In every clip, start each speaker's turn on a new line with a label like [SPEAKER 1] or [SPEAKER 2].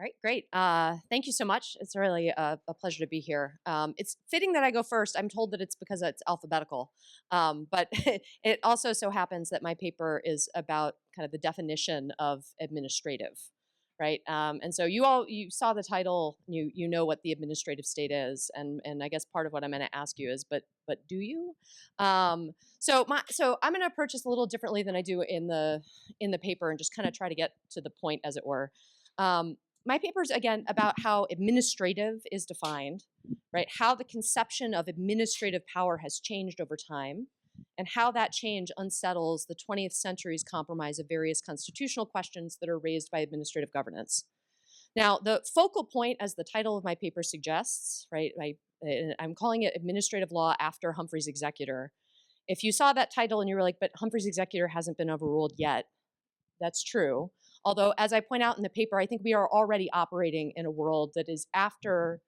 [SPEAKER 1] All right, great. Thank you so much. It's really a pleasure to be here. It's fitting that I go first. I'm told that it's because it's alphabetical, but it also so happens that my paper is about kind of the definition of administrative, right? And so you saw the title, you know what the administrative state is, and I guess part of what I'm going to ask you is, but do you? So I'm going to approach this a little differently than I do in the paper, and just kind of try to get to the point, as it were. My paper is, again, about how administrative is defined, right? How the conception of administrative power has changed over time, and how that change unsettles the 20th century's compromise of various constitutional questions that are raised by administrative governance. Now, the focal point, as the title of my paper suggests, right, I'm calling it Administrative Law After Humphrey's Executor. If you saw that title and you were like, but Humphrey's Executor hasn't been overruled yet, that's true. Although, as I point out in the paper, I think we are already operating in a world that is after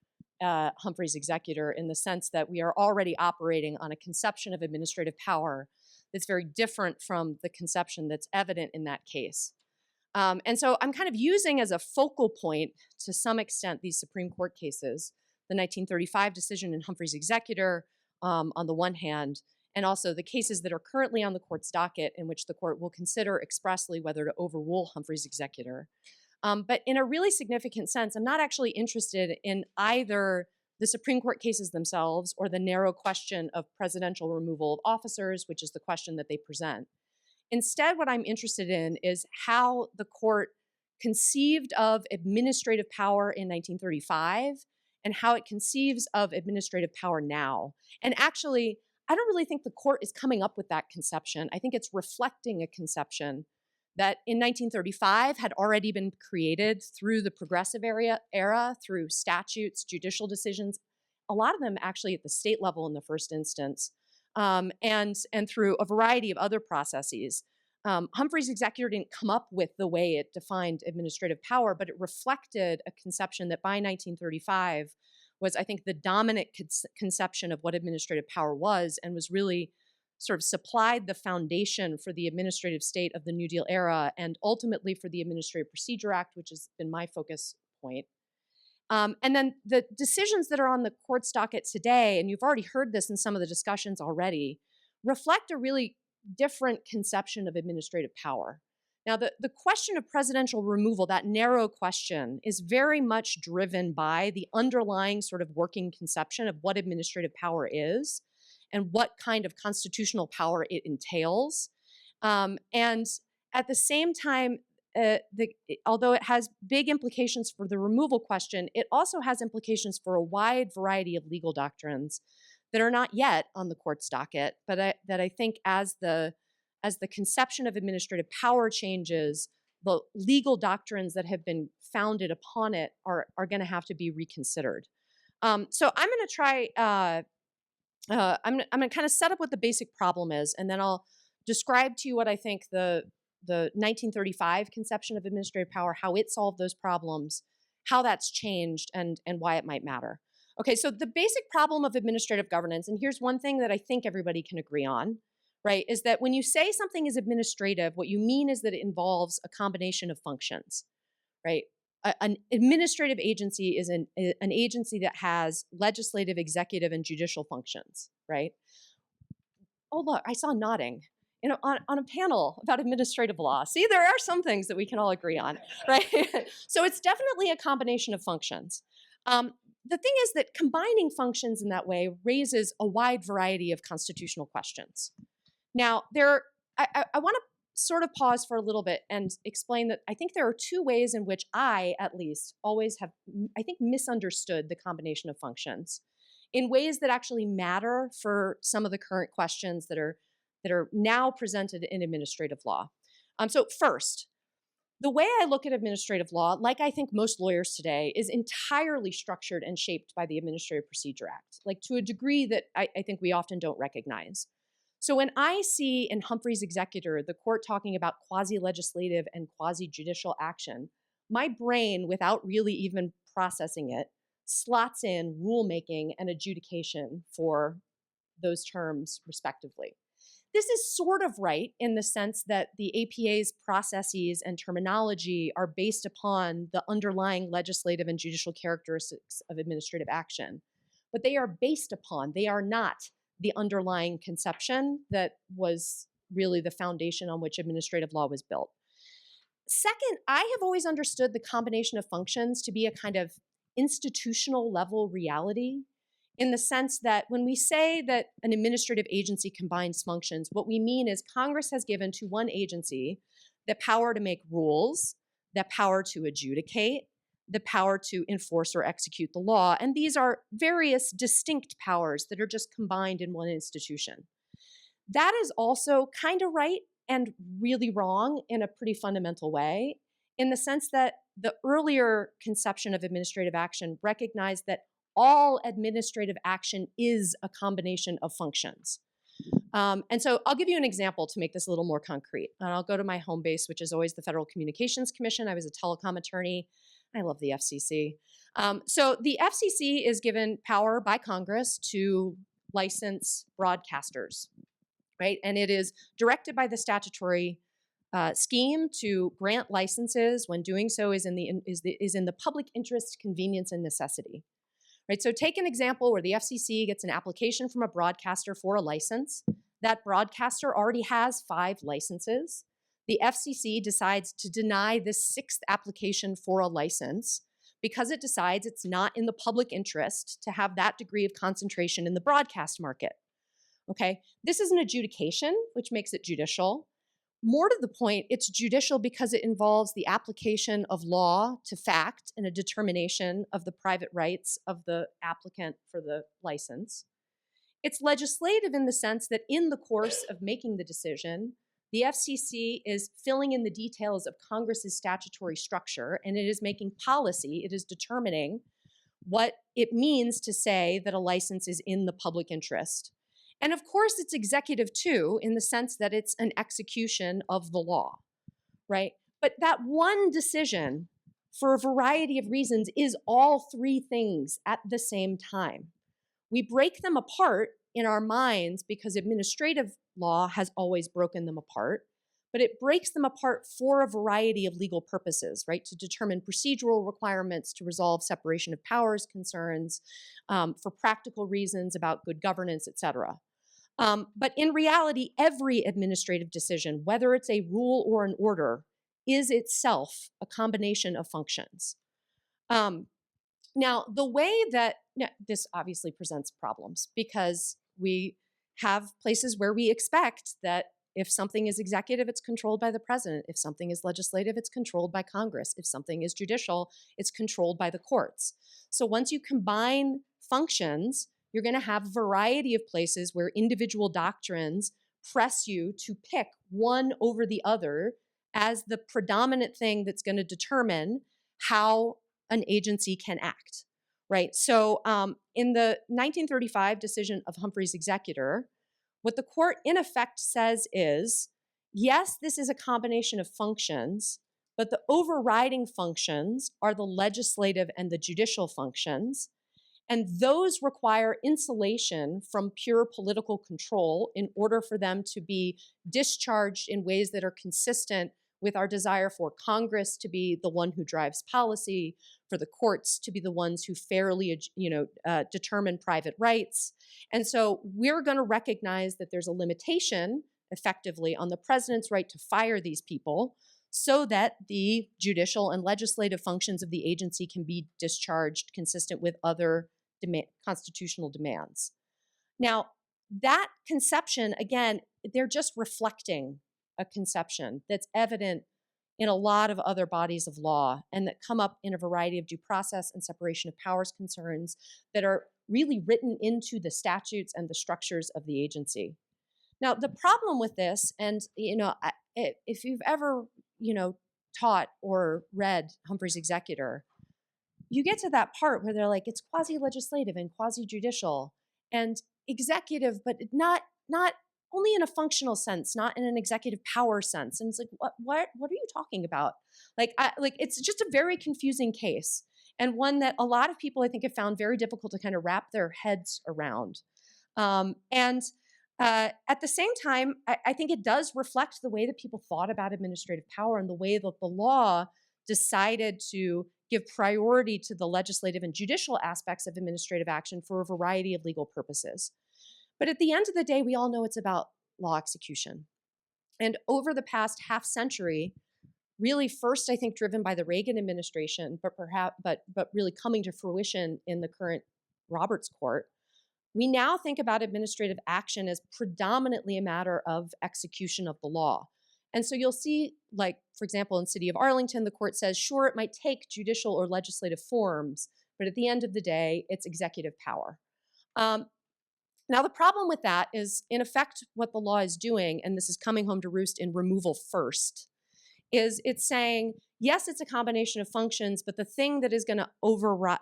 [SPEAKER 1] Humphrey's Executor, in the sense that we are already operating on a conception of administrative power that's very different from the conception that's evident in that case. And so I'm kind of using as a focal point, to some extent, these Supreme Court cases, the 1935 decision in Humphrey's Executor on the one hand, and also the cases that are currently on the court's docket, in which the court will consider expressly whether to overrule Humphrey's Executor. But in a really significant sense, I'm not actually interested in either the Supreme Court cases themselves or the narrow question of presidential removal of officers, which is the question that they present. Instead, what I'm interested in is how the court conceived of administrative power in 1935 and how it conceives of administrative power now. And actually, I don't really think the court is coming up with that conception. I think it's reflecting a conception that in 1935 had already been created through the progressive era, through statutes, judicial decisions, a lot of them actually at the state level in the first instance, and through a variety of other processes. Humphrey's Executor didn't come up with the way it defined administrative power, but it reflected a conception that by 1935 was, I think, the dominant conception of what administrative power was, and was really sort of supplied the foundation for the administrative state of the New Deal era, and ultimately for the Administrative Procedure Act, which has been my focus point. And then the decisions that are on the court's docket today, and you've already heard this in some of the discussions already, reflect a really different conception of administrative power. Now, the question of presidential removal, that narrow question, is very much driven by the underlying sort of working conception of what administrative power is and what kind of constitutional power it entails. And at the same time, although it has big implications for the removal question, it also has implications for a wide variety of legal doctrines that are not yet on the court's docket, but that I think as the conception of administrative power changes, the legal doctrines that have been founded upon it are going to have to be reconsidered. So I'm going to try, I'm going to kind of set up what the basic problem is, and then I'll describe to you what I think the 1935 conception of administrative power, how it solved those problems, how that's changed, and why it might matter. Okay, so the basic problem of administrative governance, and here's one thing that I think everybody can agree on, right, is that when you say something is administrative, what you mean is that it involves a combination of functions, right? An administrative agency is an agency that has legislative, executive, and judicial functions, right? Oh, look, I saw nodding. You know, on a panel about administrative law. See, there are some things that we can all agree on, right? So it's definitely a combination of functions. The thing is that combining functions in that way raises a wide variety of constitutional questions. Now, I want to sort of pause for a little bit and explain that I think there are two ways in which I, at least, always have, I think, misunderstood the combination of functions in ways that actually matter for some of the current questions that are now presented in administrative law. So first, the way I look at administrative law, like I think most lawyers today, is entirely structured and shaped by the Administrative Procedure Act, like to a degree that I think we often don't recognize. So when I see in Humphrey's Executor the court talking about quasi-legislative and quasi-judicial action, my brain, without really even processing it, slots in rulemaking and adjudication for those terms respectively. This is sort of right in the sense that the APA's processes and terminology are based upon the underlying legislative and judicial characteristics of administrative action. But they are based upon, they are not the underlying conception that was really the foundation on which administrative law was built. Second, I have always understood the combination of functions to be a kind of institutional level reality, in the sense that when we say that an administrative agency combines functions, what we mean is Congress has given to one agency the power to make rules, the power to adjudicate, the power to enforce or execute the law. And these are various distinct powers that are just combined in one institution. That is also kind of right and really wrong in a pretty fundamental way, in the sense that the earlier conception of administrative action recognized that all administrative action is a combination of functions. And so I'll give you an example to make this a little more concrete. And I'll go to my home base, which is always the Federal Communications Commission. I was a telecom attorney. I love the FCC. So the FCC is given power by Congress to license broadcasters, right? And it is directed by the statutory scheme to grant licenses when doing so is in the public interest, convenience, and necessity. Right, so take an example where the FCC gets an application from a broadcaster for a license. That broadcaster already has 5 licenses. The FCC decides to deny this 6th application for a license because it decides it's not in the public interest to have that degree of concentration in the broadcast market. Okay, this is an adjudication, which makes it judicial. More to the point, it's judicial because it involves the application of law to fact and a determination of the private rights of the applicant for the license. It's legislative in the sense that in the course of making the decision, the FCC is filling in the details of Congress's statutory structure, and it is making policy. It is determining what it means to say that a license is in the public interest. And of course, it's executive too, in the sense that it's an execution of the law, right? But that one decision, for a variety of reasons, is all 3 things at the same time. We break them apart in our minds because administrative law has always broken them apart, but it breaks them apart for a variety of legal purposes, right? To determine procedural requirements, to resolve separation of powers concerns, for practical reasons about good governance, et cetera. But in reality, every administrative decision, whether it's a rule or an order, is itself a combination of functions. Now, the way that this obviously presents problems because we have places where we expect that if something is executive, it's controlled by the president. If something is legislative, it's controlled by Congress. If something is judicial, it's controlled by the courts. So once you combine functions, you're going to have a variety of places where individual doctrines press you to pick one over the other as the predominant thing that's going to determine how an agency can act, right? So in the 1935 decision of Humphrey's Executor, what the court in effect says is, yes, this is a combination of functions, but the overriding functions are the legislative and the judicial functions. And those require insulation from pure political control in order for them to be discharged in ways that are consistent with our desire for Congress to be the one who drives policy, for the courts to be the ones who fairly, determine private rights. And so we're going to recognize that there's a limitation, effectively, on the president's right to fire these people so that the judicial and legislative functions of the agency can be discharged consistent with other constitutional demands. Now, that conception, again, they're just reflecting a conception that's evident in a lot of other bodies of law and that come up in a variety of due process and separation of powers concerns that are really written into the statutes and the structures of the agency. Now, the problem with this, and if you've ever taught or read Humphrey's Executor, you get to that part where they're like, it's quasi-legislative and quasi-judicial and executive, but not only in a functional sense, not in an executive power sense. And it's like, what are you talking about? It's just a very confusing case, and one that a lot of people, I think, have found very difficult to kind of wrap their heads around. At the same time, I think it does reflect the way that people thought about administrative power and the way that the law decided to give priority to the legislative and judicial aspects of administrative action for a variety of legal purposes. But at the end of the day, we all know it's about law execution. And over the past half century, really first, I think, driven by the Reagan administration, but really coming to fruition in the current Roberts Court, we now think about administrative action as predominantly a matter of execution of the law. And so you'll see, like, for example, in City of Arlington, the court says, sure, it might take judicial or legislative forms, but at the end of the day, it's executive power. Now, the problem with that is, in effect, what the law is doing, and this is coming home to roost in removal first, is it's saying, yes, it's a combination of functions, but the thing that is going to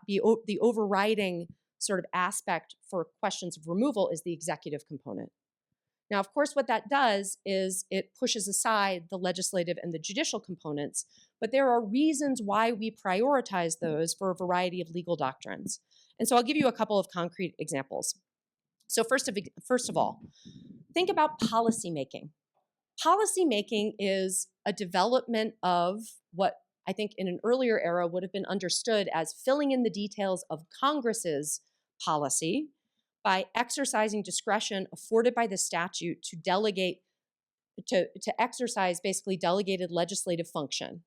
[SPEAKER 1] be the overriding sort of aspect for questions of removal is the executive component. Now, of course, what that does is it pushes aside the legislative and the judicial components, but there are reasons why we prioritize those for a variety of legal doctrines. And so I'll give you a couple of concrete examples. So first of all, think about policymaking. Policymaking is a development of what I think in an earlier era would have been understood as filling in the details of Congress's policy by exercising discretion afforded by the statute to delegate, to exercise basically delegated legislative function.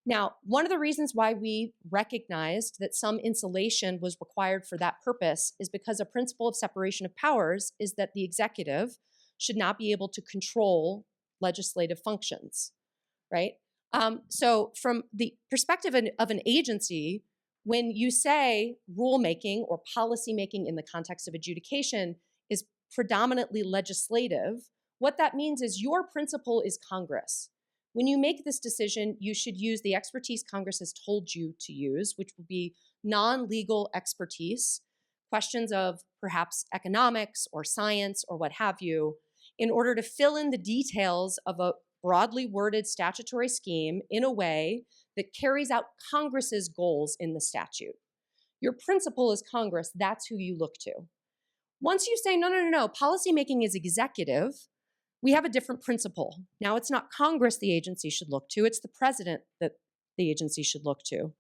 [SPEAKER 1] Now, one of the reasons why we recognized that some insulation was required for that purpose is because a principle of separation of powers is that the executive should not be able to control legislative functions, right? So from the perspective of an agency, when you say rulemaking or policymaking in the context of adjudication is predominantly legislative, what that means is your principal is Congress. When you make this decision, you should use the expertise Congress has told you to use, which will be non-legal expertise, questions of perhaps economics or science or what have you, in order to fill in the details of a broadly worded statutory scheme in a way that carries out Congress's goals in the statute. Your principal is Congress, that's who you look to. Once you say, no, policymaking is executive, we have a different principle. Now, it's not Congress the agency should look to, it's the president that the agency should look to.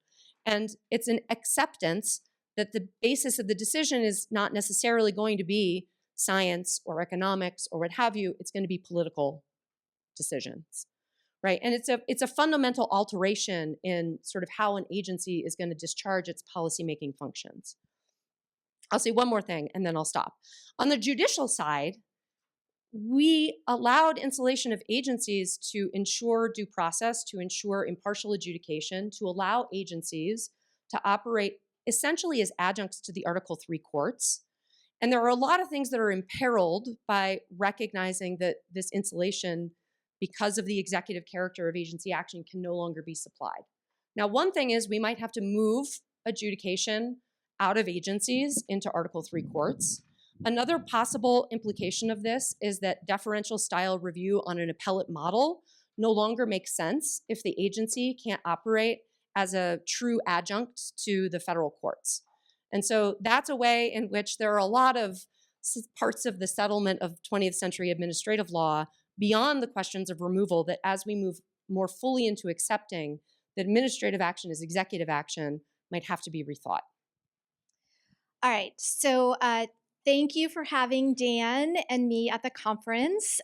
[SPEAKER 1] And it's an acceptance that the basis of the decision is not necessarily going to be science or economics or what have you, it's going to be political decisions, right? And it's a fundamental alteration in sort of how an agency is going to discharge its policymaking functions. I'll say one more thing and then I'll stop. On the judicial side, we allowed insulation of agencies to ensure due process, to ensure impartial adjudication, to allow agencies to operate essentially as adjuncts to the Article III courts. And there are a lot of things that are imperiled by recognizing that this insulation, because of the executive character of agency action, can no longer be supplied. Now, one thing is we might have to move adjudication out of agencies into Article III courts. Another possible implication of this is that deferential style review on an appellate model no longer makes sense if the agency can't operate as a true adjunct to the federal courts. And so that's a way in which there are a lot of parts of the settlement of 20th century administrative law beyond the questions of removal that as we move more fully into accepting that administrative action is executive action might have to be rethought.
[SPEAKER 2] All right, so thank you for having Dan and me at the conference.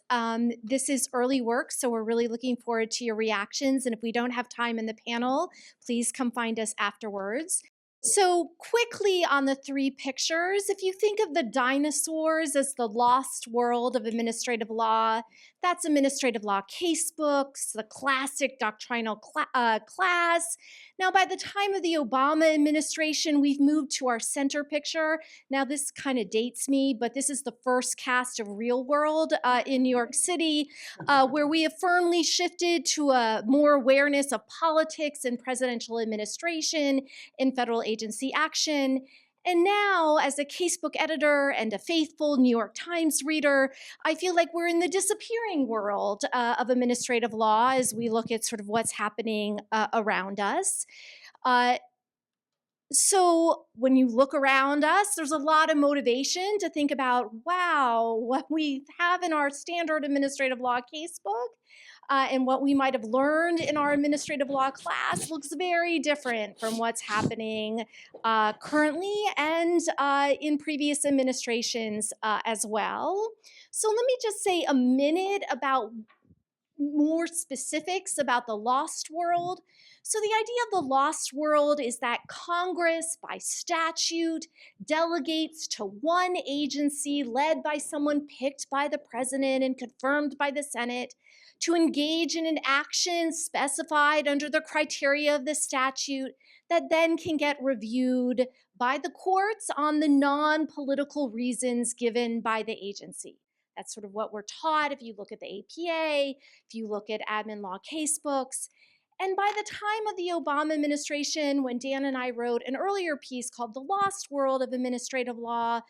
[SPEAKER 2] This is early work, so we're really looking forward to your reactions. And if we don't have time in the panel, please come find us afterwards. So quickly on the three pictures, if you think of the dinosaurs as the lost world of administrative law, that's administrative law casebooks, the classic doctrinal class. Now, by the time of the Obama administration, we've moved to our center picture. Now, this kind of dates me, but this is the first cast of Real World in New York City, where we have firmly shifted to more awareness of politics and presidential administration in federal agency action. And now, as a casebook editor and a faithful New York Times reader, I feel like we're in the disappearing world of administrative law as we look at sort of what's happening around us. So when you look around us, there's a lot of motivation to think about, wow, what we have in our standard administrative law casebook and what we might have learned in our administrative law class looks very different from what's happening currently and in previous administrations as well. So let me just say a minute about more specifics about the lost world. So, the idea of the lost world is that Congress, by statute, delegates to one agency led by someone picked by the president and confirmed by the Senate to engage in an action specified under the criteria of the statute that then can get reviewed by the courts on the non political reasons given by the agency. That's sort of what we're taught if you look at the APA, if you look at admin law casebooks. And by the time of the Obama administration, when Dan and I wrote an earlier piece called The Lost World of Administrative Law,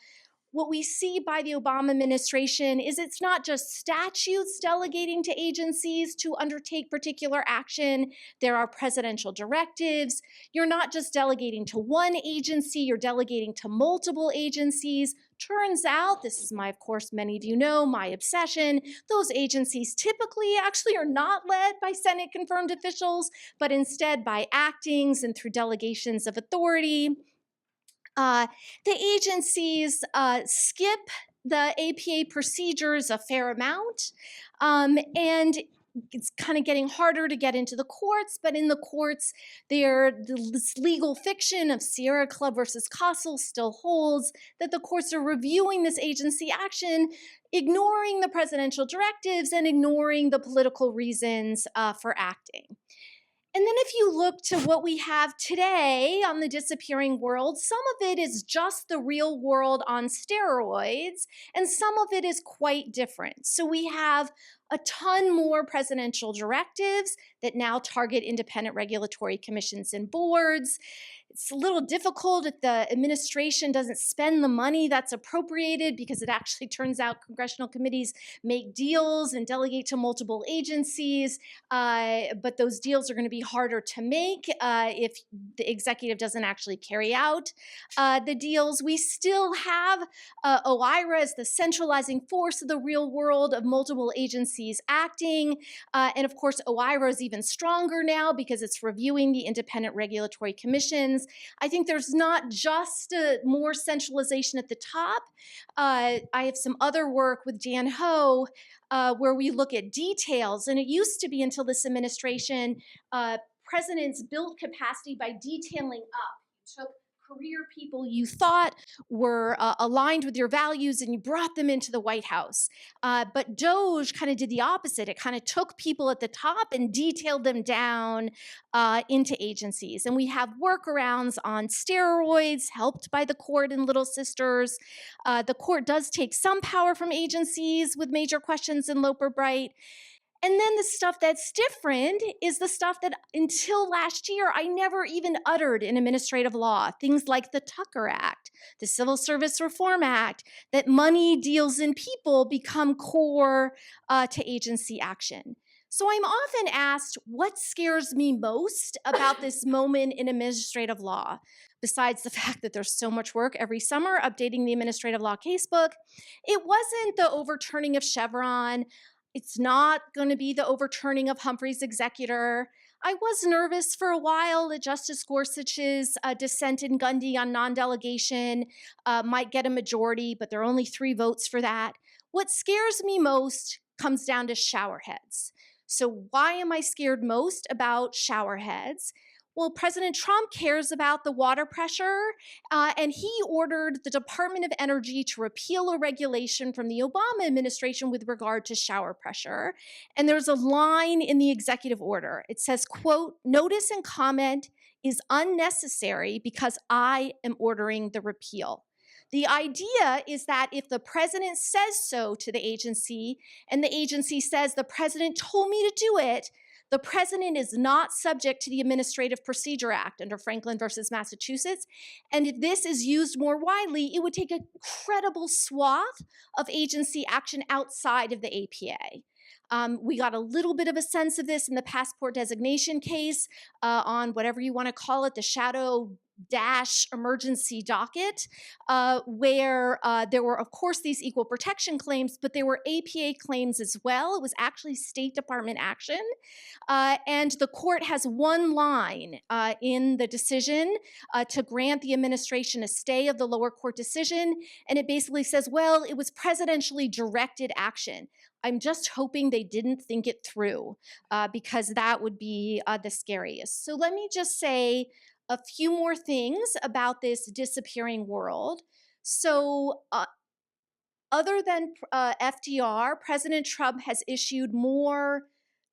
[SPEAKER 2] what we see by the Obama administration is it's not just statutes delegating to agencies to undertake particular action. There are presidential directives. You're not just delegating to one agency, you're delegating to multiple agencies. Turns out, this is my, of course, many of you know, my obsession, those agencies typically actually are not led by Senate confirmed officials, but instead by actings and through delegations of authority. Uh, the agencies skip the APA procedures a fair amount, and it's kind of getting harder to get into the courts, but in the courts, this legal fiction of Sierra Club versus Castle still holds that the courts are reviewing this agency action, ignoring the presidential directives and ignoring the political reasons for acting. And then if you look to what we have today on the disappearing world, some of it is just the real world on steroids, and some of it is quite different. So we have a ton more presidential directives that now target independent regulatory commissions and boards. It's a little difficult if the administration doesn't spend the money that's appropriated because it actually turns out congressional committees make deals and delegate to multiple agencies, but those deals are going to be harder to make if the executive doesn't actually carry out the deals. We still have OIRA as the centralizing force of the real world of multiple agencies acting. And of course, OIRA is even stronger now because it's reviewing the independent regulatory commissions. I think there's not just more centralization at the top. I have some other work with Dan Ho where we look at details. And it used to be until this administration, presidents built capacity by detailing up. You took career people you thought were aligned with your values and you brought them into the White House. But DOGE kind of did the opposite. It kind of took people at the top and detailed them down into agencies. And we have workarounds on steroids helped by the court and Little Sisters. The court does take some power from agencies with major questions in Loper Bright. And then the stuff that's different is the stuff that until last year I never even uttered in administrative law. Things like the Tucker Act, the Civil Service Reform Act, that money, deals, and people become core to agency action. So I'm often asked what scares me most about this moment in administrative law, besides the fact that there's so much work every summer updating the administrative law casebook. It wasn't the overturning of Chevron. It's not going to be the overturning of Humphrey's Executor. I was nervous for a while that Justice Gorsuch's dissent in Gundy on non-delegation might get a majority, but there are only 3 votes for that. What scares me most comes down to showerheads. So why am I scared most about showerheads? Well, President Trump cares about the water pressure, and he ordered the Department of Energy to repeal a regulation from the Obama administration with regard to shower pressure. And there's a line in the executive order. It says, quote, "Notice and comment is unnecessary because I am ordering the repeal." The idea is that if the president says so to the agency, and the agency says, the president told me to do it, the president is not subject to the Administrative Procedure Act under Franklin versus Massachusetts. And if this is used more widely, it would take a credible swath of agency action outside of the APA. We got a little bit of a sense of this in the passport designation case on whatever you want to call it, the shadow dash emergency docket, where there were, of course, these equal protection claims, but there were APA claims as well. It was actually State Department action. And the court has one line in the decision to grant the administration a stay of the lower court decision. And it basically says, well, it was presidentially directed action. I'm just hoping they didn't think it through, because that would be the scariest. So let me just say a few more things about this disappearing world. So, other than FDR, President Trump has issued more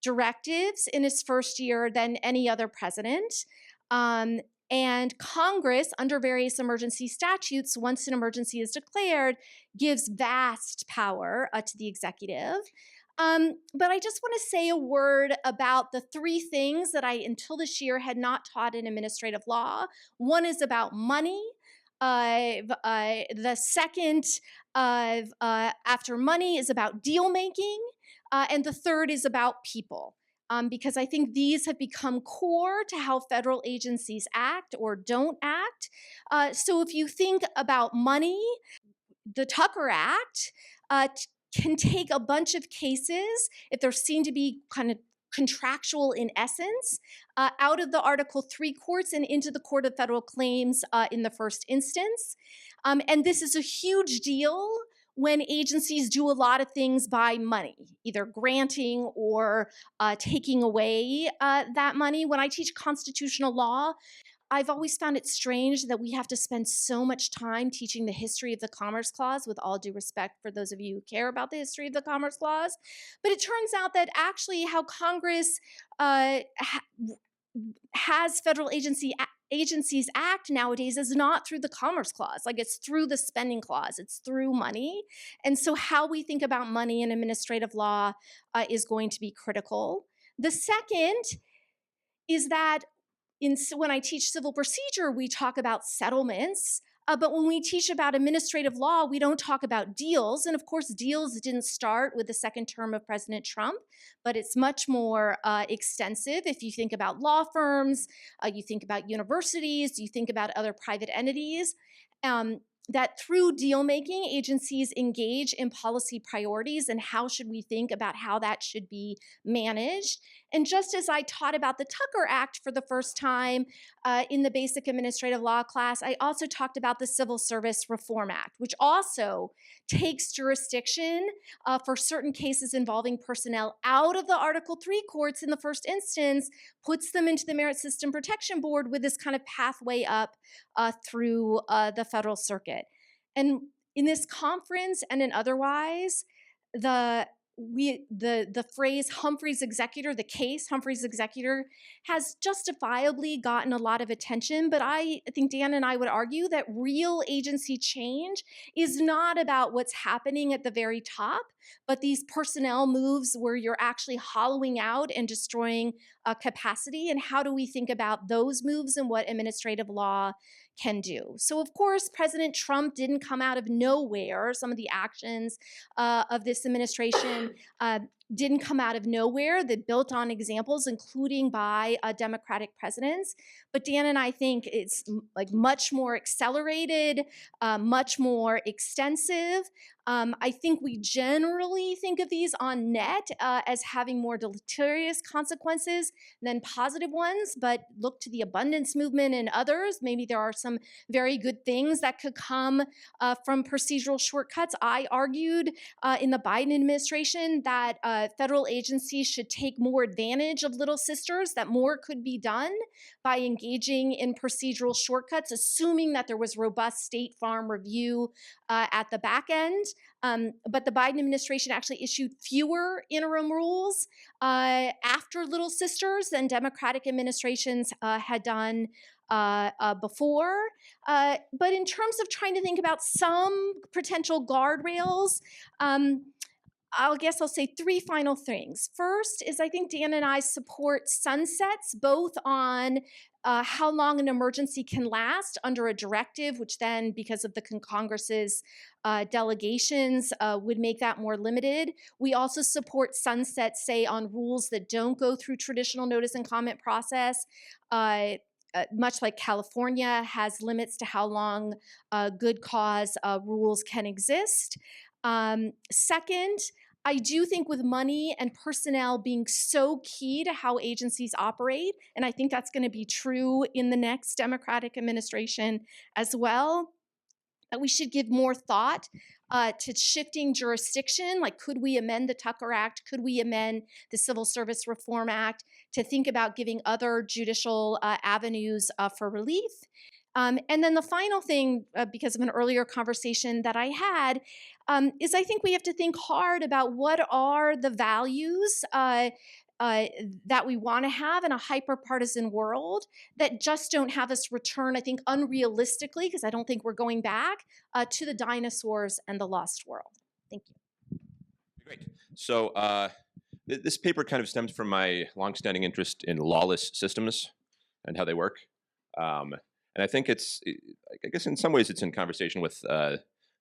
[SPEAKER 2] directives in his first year than any other president. Um, and Congress, under various emergency statutes, once an emergency is declared, gives vast power to the executive. But I just want to say a word about the three things that I, until this year, had not taught in administrative law. One is about money. The second, after money, is about deal making. And the third is about people. Because I think these have become core to how federal agencies act or don't act. So if you think about money, the Tucker Act can take a bunch of cases, if they're seen to be kind of contractual in essence, out of the Article 3 courts and into the Court of Federal Claims in the first instance. And this is a huge deal when agencies do a lot of things by money, either granting or taking away that money. When I teach constitutional law, I've always found it strange that we have to spend so much time teaching the history of the Commerce Clause, with all due respect for those of you who care about the history of the Commerce Clause. But it turns out that actually how Congress has federal agencies act nowadays is not through the Commerce Clause. Like, it's through the Spending Clause. It's through money. And so how we think about money in administrative law is going to be critical. The second is that when I teach civil procedure, we talk about settlements. But when we teach about administrative law, we don't talk about deals. And of course, deals didn't start with the second term of President Trump, but it's much more extensive. If you think about law firms, you think about universities, you think about other private entities. That through deal making, agencies engage in policy priorities and how should we think about how that should be managed. And just as I taught about the Tucker Act for the first time in the basic administrative law class, I also talked about the Civil Service Reform Act, which also takes jurisdiction for certain cases involving personnel out of the Article 3 courts in the first instance, puts them into the Merit System Protection Board with this kind of pathway up through the federal circuit. And in this conference and in otherwise, the phrase Humphrey's Executor, the case Humphrey's Executor, has justifiably gotten a lot of attention, but I think Dan and I would argue that real agency change is not about what's happening at the very top, but these personnel moves where you're actually hollowing out and destroying capacity, and how do we think about those moves and what administrative law can do. So of course, President Trump didn't come out of nowhere. Some of the actions of this administration didn't come out of nowhere. They built on examples, including by Democratic presidents. But Dan and I think it's like much more accelerated, much more extensive. I think we generally think of these on net as having more deleterious consequences than positive ones, but look to the abundance movement and others. Maybe there are some very good things that could come from procedural shortcuts. I argued in the Biden administration that federal agencies should take more advantage of little sisters, that more could be done by engaging in procedural shortcuts, assuming that there was robust state farm review at the back end. But the Biden administration actually issued fewer interim rules after Little Sisters than Democratic administrations had done before. But in terms of trying to think about some potential guardrails, I guess I'll say three final things. First is I think Dan and I support sunsets, both on how long an emergency can last under a directive, which then, because of the Congress's delegations, would make that more limited. We also support sunsets, say, on rules that don't go through traditional notice and comment process. much like California has limits to how long good cause rules can exist. Second, I do think with money and personnel being so key to how agencies operate, and I think that's going to be true in the next Democratic administration as well, that we should give more thought to shifting jurisdiction. Like, could we amend the Tucker Act? Could we amend the Civil Service Reform Act to think about giving other judicial avenues for relief? And then the final thing, because of an earlier conversation that I had, is I think we have to think hard about what are the values that we want to have in a hyper-partisan world that just don't have us return, I think, unrealistically, because I don't think we're going back, to the dinosaurs and the lost world. Thank you.
[SPEAKER 3] Great. So this paper kind of stems from my longstanding interest in lawless systems and how they work. And I think I guess in some ways it's in conversation with the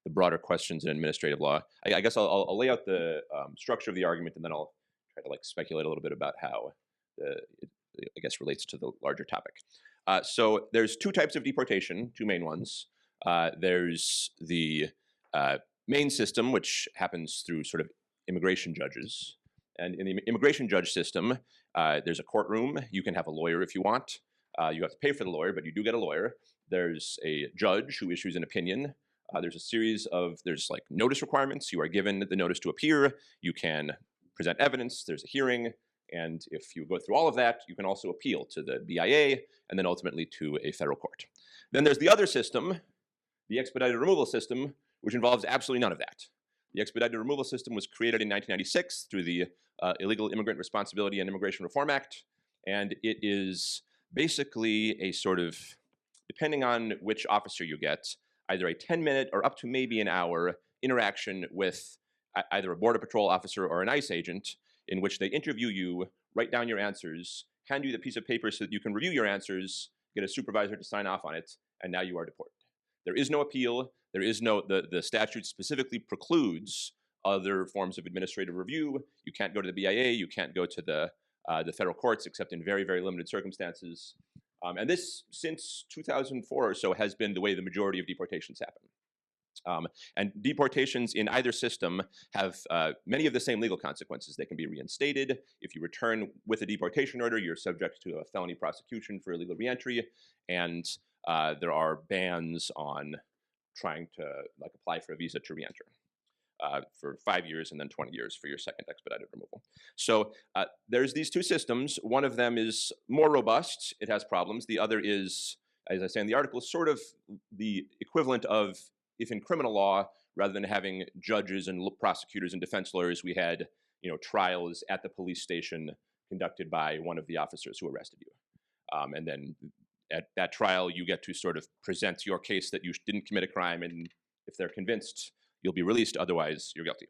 [SPEAKER 3] broader questions in administrative law. I guess I'll lay out the structure of the argument, and then I'll try to speculate a little bit about how it I guess relates to the larger topic. So there's two types of deportation, two main ones. There's the main system, which happens through sort of immigration judges. And in the immigration judge system, there's a courtroom. You can have a lawyer if you want. You have to pay for the lawyer, but you do get a lawyer. There's a judge who issues an opinion. There's a series of, notice requirements. You are given the notice to appear. You can present evidence. There's a hearing. And if you go through all of that, you can also appeal to the BIA and then ultimately to a federal court. Then there's the other system, the expedited removal system, which involves absolutely none of that. The expedited removal system was created in 1996 through the Illegal Immigrant Responsibility and Immigration Reform Act. And it is basically a sort of, depending on which officer you get, either a 10-minute or up to maybe an hour interaction with either a Border Patrol officer or an ICE agent, in which they interview you, write down your answers, hand you the piece of paper so that you can review your answers, get a supervisor to sign off on it, and now you are deported. There is no appeal. There is no, the statute specifically precludes other forms of administrative review. You can't go to the BIA. You can't go to the federal courts, except in very, very limited circumstances. And this, since 2004 or so, has been the way the majority of deportations happen. And deportations in either system have many of the same legal consequences. They can be reinstated. If you return with a deportation order, you're subject to a felony prosecution for illegal reentry. And there are bans on trying to apply for a visa to reenter for 5 years and then 20 years for your second expedited removal. So there's these two systems. One of them is more robust. It has problems. The other is, as I say in the article, sort of the equivalent of, if in criminal law, rather than having judges and prosecutors and defense lawyers, we had trials at the police station conducted by one of the officers who arrested you. And then at that trial, you get to sort of present your case that you didn't commit a crime, and if they're convinced, you'll be released. Otherwise, you're guilty.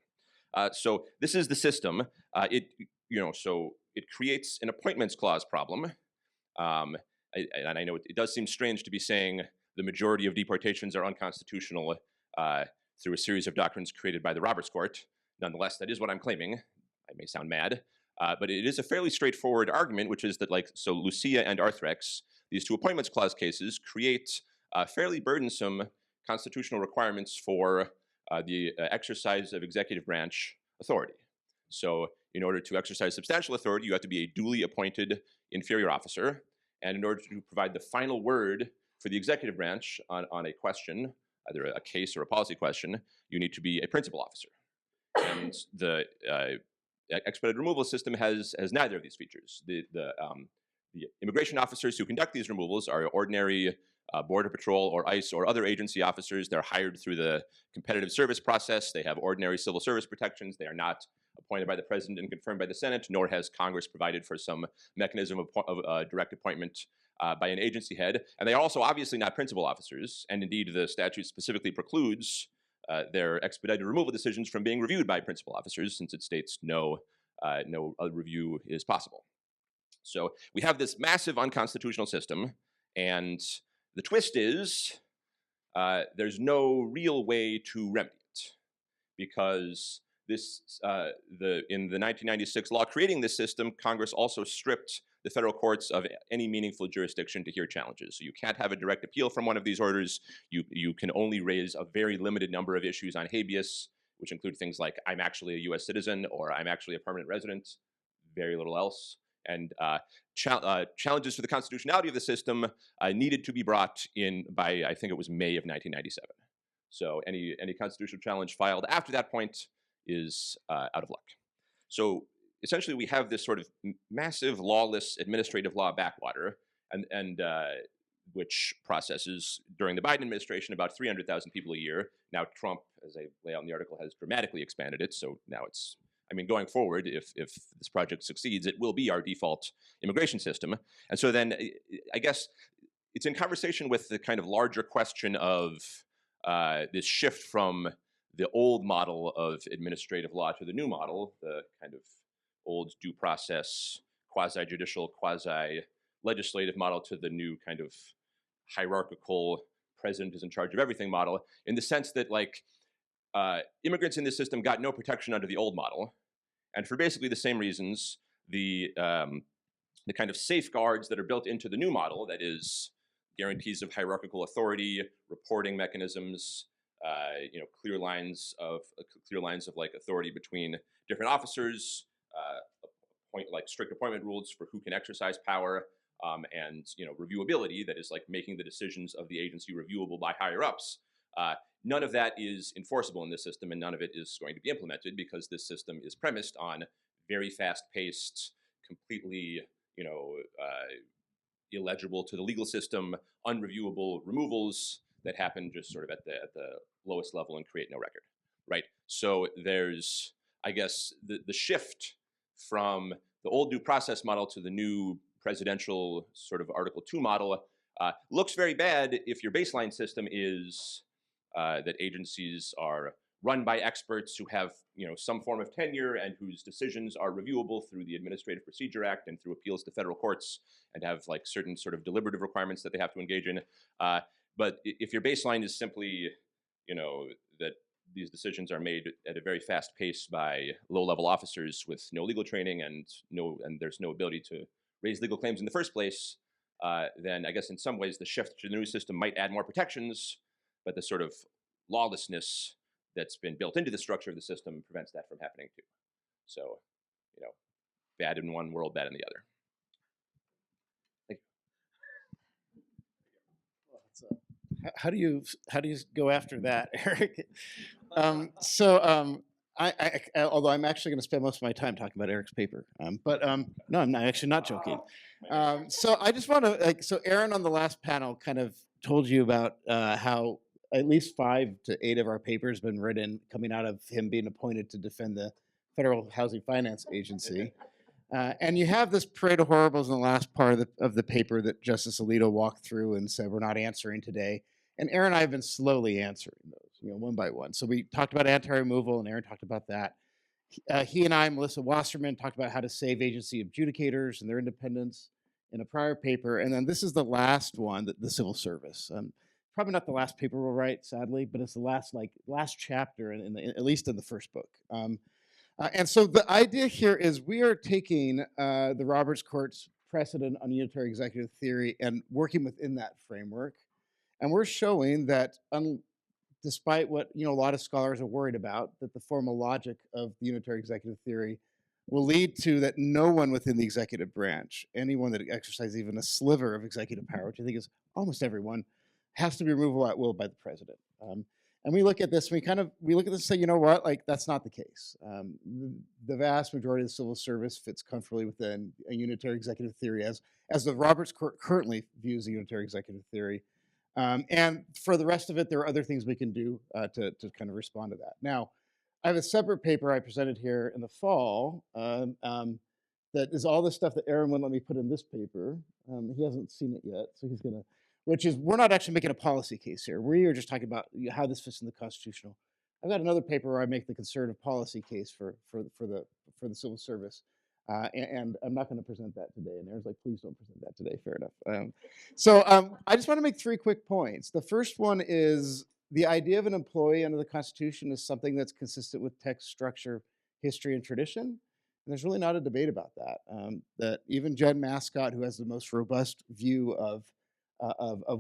[SPEAKER 3] So this is the system. So it creates an appointments clause problem. And I know it does seem strange to be saying the majority of deportations are unconstitutional through a series of doctrines created by the Roberts Court. Nonetheless, that is what I'm claiming. I may sound mad, but it is a fairly straightforward argument, which is that, so Lucia and Arthrex, these two appointments clause cases, create fairly burdensome constitutional requirements for the exercise of executive branch authority. So in order to exercise substantial authority, you have to be a duly appointed inferior officer. And in order to provide the final word for the executive branch on a question, either a case or a policy question, you need to be a principal officer. And the expedited removal system has neither of these features. The immigration officers who conduct these removals are ordinary Border Patrol or ICE or other agency officers. They're hired through the competitive service process. They have ordinary civil service protections. They are not appointed by the president and confirmed by the Senate, nor has Congress provided for some mechanism of direct appointment by an agency head. And they are also obviously not principal officers. And indeed, the statute specifically precludes their expedited removal decisions from being reviewed by principal officers, since it states no review is possible. So we have this massive unconstitutional system, and the twist is there's no real way to remedy it, because this in the 1996 law creating this system, Congress also stripped the federal courts of any meaningful jurisdiction to hear challenges. So you can't have a direct appeal from one of these orders. You can only raise a very limited number of issues on habeas, which include things like I'm actually a US citizen or I'm actually a permanent resident, very little else. And challenges to the constitutionality of the system needed to be brought in by, I think it was May of 1997. So any constitutional challenge filed after that point is out of luck. So essentially we have this sort of massive lawless administrative law backwater, and which processes during the Biden administration about 300,000 people a year. Now Trump, as I lay out in the article, has dramatically expanded it. So now it's, I mean, going forward, if this project succeeds, it will be our default immigration system. And so then I guess it's in conversation with the kind of larger question of this shift from the old model of administrative law to the new model, the kind of old due process, quasi-judicial, quasi-legislative model to the new kind of hierarchical, president is in charge of everything model, in the sense that like immigrants in this system got no protection under the old model. And for basically the same reasons, the kind of safeguards that are built into the new model, that is guarantees of hierarchical authority, reporting mechanisms, clear lines of like authority between different officers, like strict appointment rules for who can exercise power, and reviewability, that is like making the decisions of the agency reviewable by higher ups. None of that is enforceable in this system, and none of it is going to be implemented because this system is premised on very fast-paced, completely, illegible to the legal system, unreviewable removals that happen just sort of at the lowest level and create no record, right? So there's, I guess, the shift from the old due process model to the new presidential sort of Article 2 model looks very bad if your baseline system is that agencies are run by experts who have some form of tenure and whose decisions are reviewable through the Administrative Procedure Act and through appeals to federal courts and have like certain sort of deliberative requirements that they have to engage in. But if your baseline is simply, that these decisions are made at a very fast pace by low-level officers with no legal training and there's no ability to raise legal claims in the first place, then I guess in some ways the shift to the new system might add more protections, but the sort of lawlessness that's been built into the structure of the system prevents that from happening too. So, bad in one world, bad in the other. Thank
[SPEAKER 4] you. How do you go after that, Eric? Although I'm actually going to spend most of my time talking about Eric's paper, no, I'm actually not joking. So I just want to so Aaron on the last panel kind of told you about how at least 5 to 8 of our papers been written coming out of him being appointed to defend the Federal Housing Finance Agency. And you have this parade of horribles in the last part of the paper that Justice Alito walked through and said we're not answering today. And Aaron and I have been slowly answering those, one by one. So we talked about anti-removal, and Aaron talked about that. He and I, Melissa Wasserman, talked about how to save agency adjudicators and their independence in a prior paper. And then this is the last one, the civil service. Probably not the last paper we'll write, sadly, but it's the last chapter, at least in the first book. And so the idea here is we are taking the Roberts Court's precedent on unitary executive theory and working within that framework. And we're showing that despite what a lot of scholars are worried about, that the formal logic of the unitary executive theory will lead to that no one within the executive branch, anyone that exercises even a sliver of executive power, which I think is almost everyone, has to be removable at will by the president. And we look at this, we look at this and say, what, that's not the case. The vast majority of the civil service fits comfortably within a unitary executive theory as the Roberts Court currently views the unitary executive theory. And for the rest of it, there are other things we can do to kind of respond to that. Now, I have a separate paper I presented here in the fall that is all the stuff that Aaron wouldn't let me put in this paper. He hasn't seen it yet, so he's going to, which is, we're not actually making a policy case here. We are just talking about how this fits in the constitutional. I've got another paper where I make the conservative policy case for the civil service. And I'm not going to present that today. And Aaron's like, please don't present that today. Fair enough. I just want to make 3 quick points. The first one is the idea of an employee under the Constitution is something that's consistent with text, structure, history, and tradition. And there's really not a debate about that. That even Jen Mascott, who has the most robust view of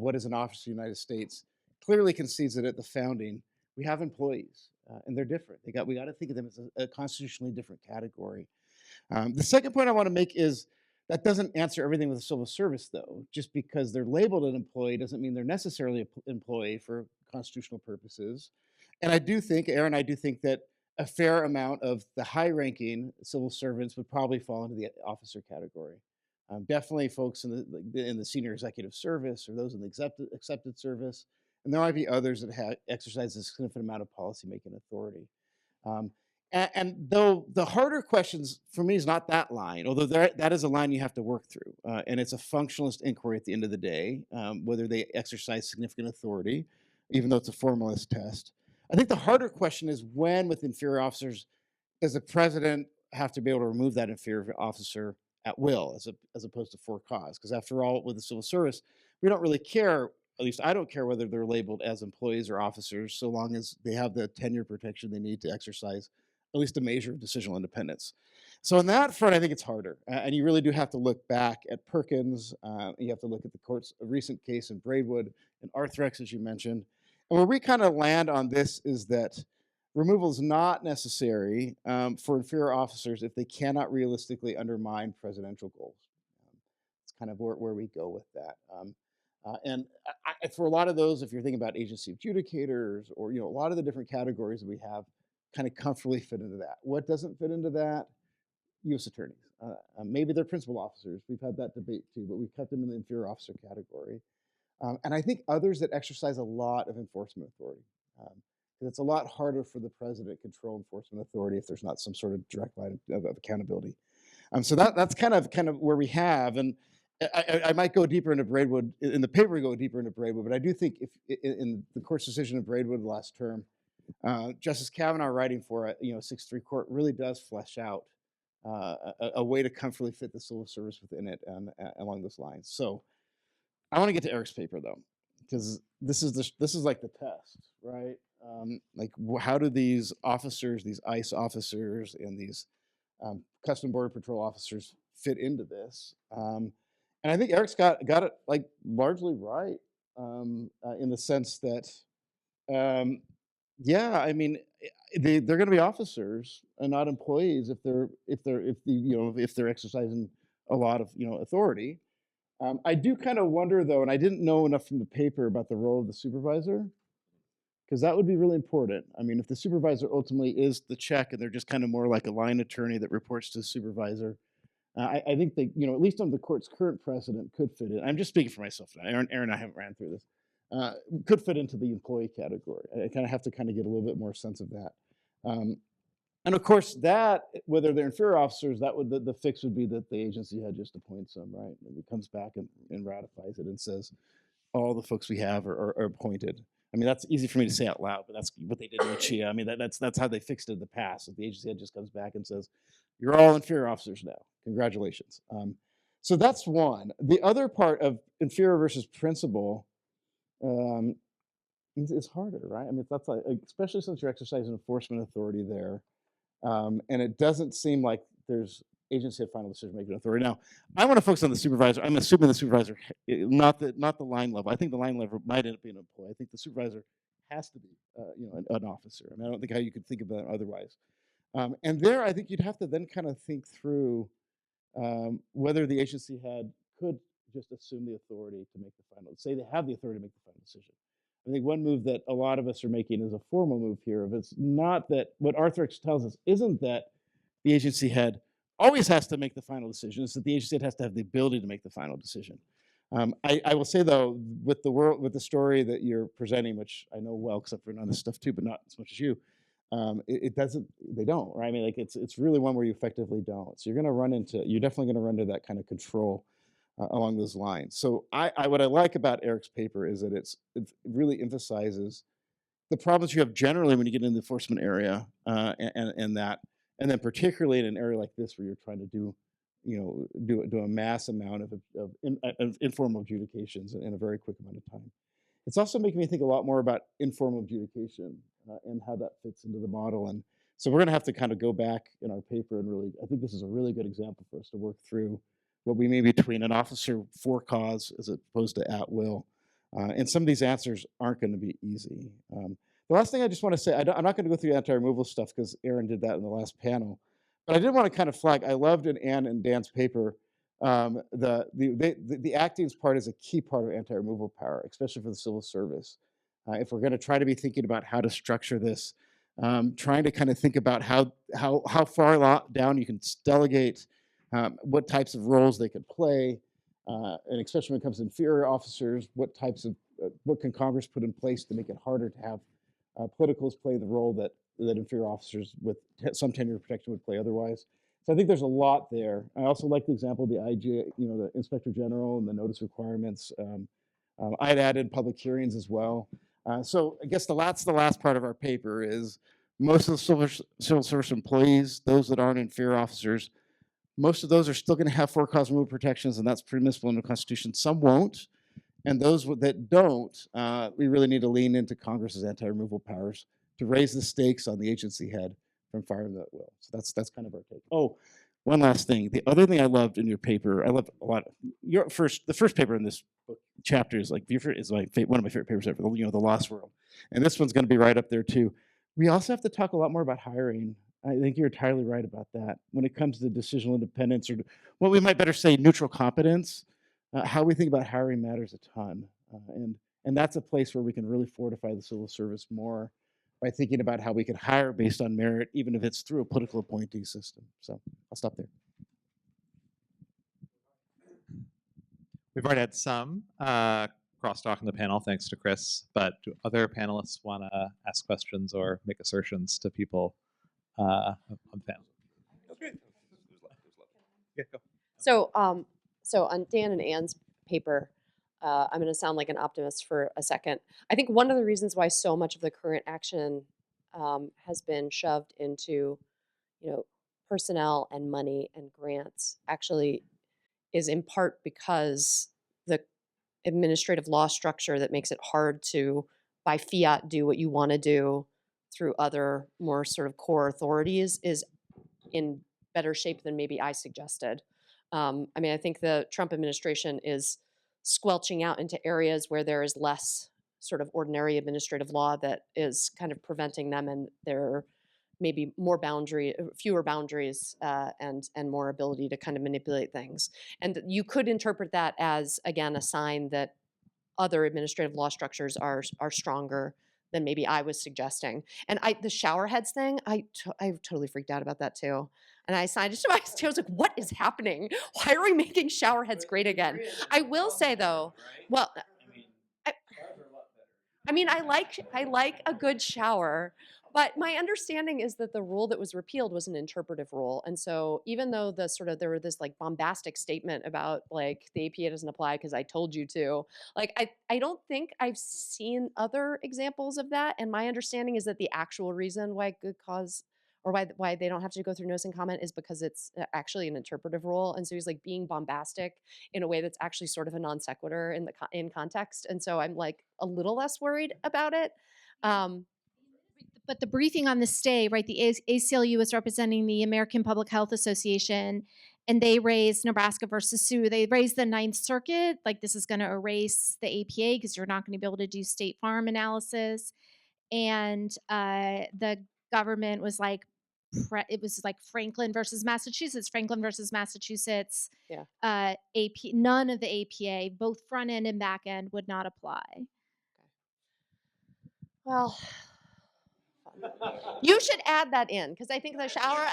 [SPEAKER 4] what is an officer of the United States, clearly concedes that at the founding, we have employees, and they're different. We got to think of them as a constitutionally different category. The second point I want to make is that doesn't answer everything with the civil service, though. Just because they're labeled an employee doesn't mean they're necessarily an employee for constitutional purposes. And I do think, Aaron, I do think that a fair amount of the high-ranking civil servants would probably fall into the officer category. Definitely folks in the senior executive service or those in the accepted service. And there might be others that exercise a significant amount of policymaking authority. Um, and though the harder questions for me is not that line, although that is a line you have to work through. And it's a functionalist inquiry at the end of the day, whether they exercise significant authority, even though it's a formalist test. I think the harder question is when, with inferior officers, does the president have to be able to remove that inferior officer at will, as opposed to for cause? Because after all, with the civil service, we don't really care, at least I don't care whether they're labeled as employees or officers, so long as they have the tenure protection they need to exercise at least a measure of decisional independence. So on that front, I think it's harder. And you really do have to look back at Perkins. You have to look at the court's recent case in Braidwood and Arthrex, as you mentioned. And where we kind of land on this is that removal is not necessary for inferior officers if they cannot realistically undermine presidential goals. It's kind of where we go with that. For a lot of those, if you're thinking about agency adjudicators or a lot of the different categories that we have, kind of comfortably fit into that. What doesn't fit into that? U.S. attorneys. Maybe they're principal officers. We've had that debate too, but we've kept them in the inferior officer category. And I think others that exercise a lot of enforcement authority. It's a lot harder for the president to control enforcement authority if there's not some sort of direct line of accountability. So that's kind of where we have. And I might go deeper into Braidwood in the paper. We go deeper into Braidwood, but I do think if in the court's decision of Braidwood last term, Justice Kavanaugh writing for a 6-3 court really does flesh out a way to comfortably fit the civil service within it and along those lines. So I want to get to Eric's paper though, because this is like the test, right? How do these officers, these ICE officers, and these Custom Border Patrol officers fit into this? And I think Eric's got it like largely right in the sense that, yeah, I mean, they're going to be officers and not employees if they're exercising a lot of authority. I do kind of wonder though, and I didn't know enough from the paper about the role of the supervisor, because that would be really important. I mean, if the supervisor ultimately is the check and they're just kind of more like a line attorney that reports to the supervisor, I think they, at least under the court's current precedent, could fit in. I'm just speaking for myself now. Aaron and I haven't ran through this. Could fit into the employee category. I kind of have to kind of get a little bit more sense of that. And of course, that whether they're inferior officers, that would the fix would be that the agency had just appoints them, right? And it comes back and ratifies it and says all the folks we have are appointed. I mean, that's easy for me to say out loud, but that's what they did in Chia. I mean, that's how they fixed it in the past. So the agency head just comes back and says, "You're all inferior officers now. Congratulations." So that's one. The other part of inferior versus principal is harder, right? I mean, that's like, especially since you're exercising enforcement authority there. And it doesn't seem like there's agency of final decision-making authority. Now, I want to focus on the supervisor. I'm assuming the supervisor, not the line level. I think the line level might end up being an employee. I think the supervisor has to be, an officer. I mean, I don't think how you could think about it otherwise. And there, I think you'd have to then kind of think through whether the agency head could just assume the authority to make the final, say they have the authority to make the final decision. I think one move that a lot of us are making is a formal move here. If it's not that, what Arthrex tells us isn't that the agency head always has to make the final decision. It's that the agency head has to have the ability to make the final decision. I will say though, with the story that you're presenting, which I know well because I've written on this stuff too, but not as much as you, they don't, right? I mean, like it's really one where you effectively don't. So you're definitely going to run into that kind of control along those lines. So what I like about Eric's paper is that it really emphasizes the problems you have generally when you get in the enforcement area, and then particularly in an area like this where you're trying to do a mass amount of informal adjudications in a very quick amount of time. It's also making me think a lot more about informal adjudication and how that fits into the model. And So we're going to have to kind of go back in our paper and really, I think this is a really good example for us to work through what we mean between an officer for cause as opposed to at will. And some of these answers aren't going to be easy. The last thing I just want to say, I'm not going to go through anti-removal stuff because Aaron did that in the last panel, but I did want to kind of flag, I loved in Ann and Dan's paper, the actings part is a key part of anti-removal power, especially for the civil service. If we're going to try to be thinking about how to structure this, trying to kind of think about how far down you can delegate, what types of roles they could play, and especially when it comes to inferior officers, what can Congress put in place to make it harder to have politicals play the role that inferior officers with some tenure protection would play otherwise. So I think there's a lot there. I also like the example of the IG, the Inspector General and the notice requirements. I had added public hearings as well. So I guess that's the last part of our paper is most of the civil service employees, those that aren't inferior officers, most of those are still going to have for-cause removal protections, and that's permissible in the Constitution. Some won't. And those that don't, we really need to lean into Congress's anti-removal powers to raise the stakes on the agency head from firing that will. So that's kind of our take. Oh, one last thing. The other thing I loved in your paper, I loved a lot. The first paper in this book, chapter is like one of my favorite papers ever. The Lost World, and this one's going to be right up there too. We also have to talk a lot more about hiring. I think you're entirely right about that. When it comes to decisional independence, or what we might better say, neutral competence. How we think about hiring matters a ton, and that's a place where we can really fortify the civil service more by thinking about how we can hire based on merit, even if it's through a political appointee system. So I'll stop there.
[SPEAKER 5] We've already had some crosstalk in the panel, thanks to Chris, but do other panelists want to ask questions or make assertions to people on the panel?
[SPEAKER 3] That's great.
[SPEAKER 5] Yeah, go.
[SPEAKER 1] So on Dan and Ann's paper, I'm going to sound like an optimist for a second. I think one of the reasons why so much of the current action has been shoved into, personnel and money and grants actually is in part because the administrative law structure that makes it hard to, by fiat, do what you want to do through other more sort of core authorities is in better shape than maybe I suggested. I think the Trump administration is squelching out into areas where there is less sort of ordinary administrative law that is kind of preventing them, and there are maybe fewer boundaries, and more ability to kind of manipulate things. And you could interpret that as, again, a sign that other administrative law structures are stronger than maybe I was suggesting. And the shower heads thing, I totally freaked out about that too. And I signed it to my I was like, what is happening? Why are we making shower heads great again? I will say though, well, I like a good shower, but my understanding is that the rule that was repealed was an interpretive rule. And so even though there were this like bombastic statement about like the APA doesn't apply because I told you to, like I don't think I've seen other examples of that. And my understanding is that the actual reason why good cause or why they don't have to go through notice and comment is because it's actually an interpretive rule. And so he's like being bombastic in a way that's actually sort of a non sequitur in context. And so I'm like a little less worried about it.
[SPEAKER 2] But the briefing on the stay, right, the ACLU is representing the American Public Health Association, and they raised Nebraska versus Sioux. They raised the Ninth Circuit, like this is going to erase the APA because you're not going to be able to do state farm analysis. And the government was like, it was like Franklin versus Massachusetts,
[SPEAKER 1] Yeah.
[SPEAKER 2] none of the APA, both front end and back end, would not apply.
[SPEAKER 1] Well, you should add that in because I think the shower.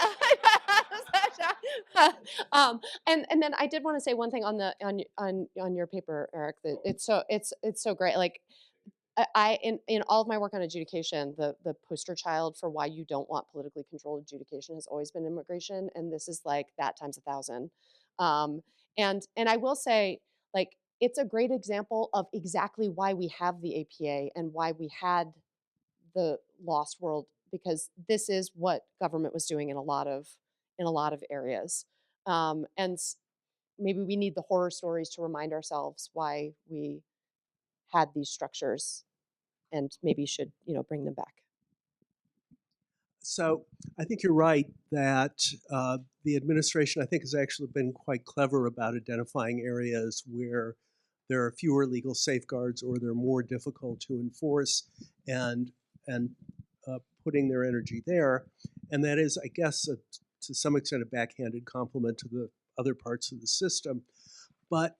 [SPEAKER 1] And then I did want to say one thing on your paper, Eric. That it's so great. Like in all of my work on adjudication, the poster child for why you don't want politically controlled adjudication has always been immigration, and this is like that times 1,000. And I will say, like, it's a great example of exactly why we have the APA and why we had the Lost World, because this is what government was doing in a lot of areas. And maybe we need the horror stories to remind ourselves why we had these structures and maybe should, bring them back.
[SPEAKER 6] So I think you're right that the administration, I think, has actually been quite clever about identifying areas where there are fewer legal safeguards or they're more difficult to enforce, and and putting their energy there. And that is, I guess, to some extent, a backhanded compliment to the other parts of the system. But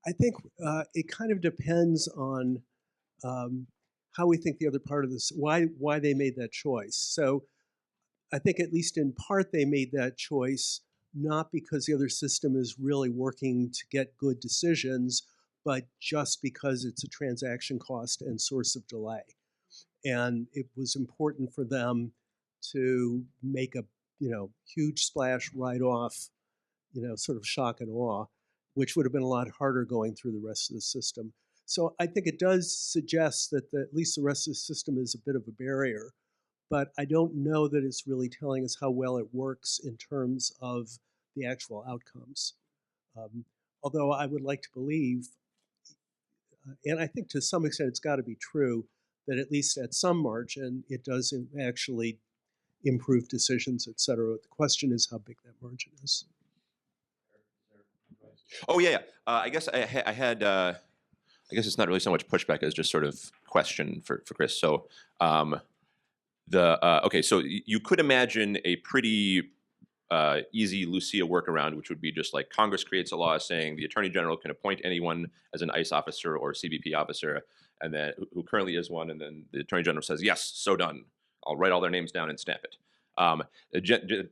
[SPEAKER 6] I think it kind of depends on how we think the other part of this, why they made that choice. So I think at least in part they made that choice not because the other system is really working to get good decisions, but just because it's a transaction cost and source of delay. And it was important for them to make a huge splash right off, sort of shock and awe, which would have been a lot harder going through the rest of the system. So I think it does suggest that at least the rest of the system is a bit of a barrier, but I don't know that it's really telling us how well it works in terms of the actual outcomes. Although I would like to believe, and I think to some extent it's got to be true, that at least at some margin it does actually improve decisions, et cetera. The question is how big that margin is.
[SPEAKER 3] Oh yeah, yeah. I guess I had. I guess it's not really so much pushback as just sort of question for Chris. So okay, so you could imagine a pretty easy Lucia workaround, which would be just like Congress creates a law saying the Attorney General can appoint anyone as an ICE officer or CBP officer, and then who currently is one, and then the Attorney General says, yes, so done. I'll write all their names down and stamp it.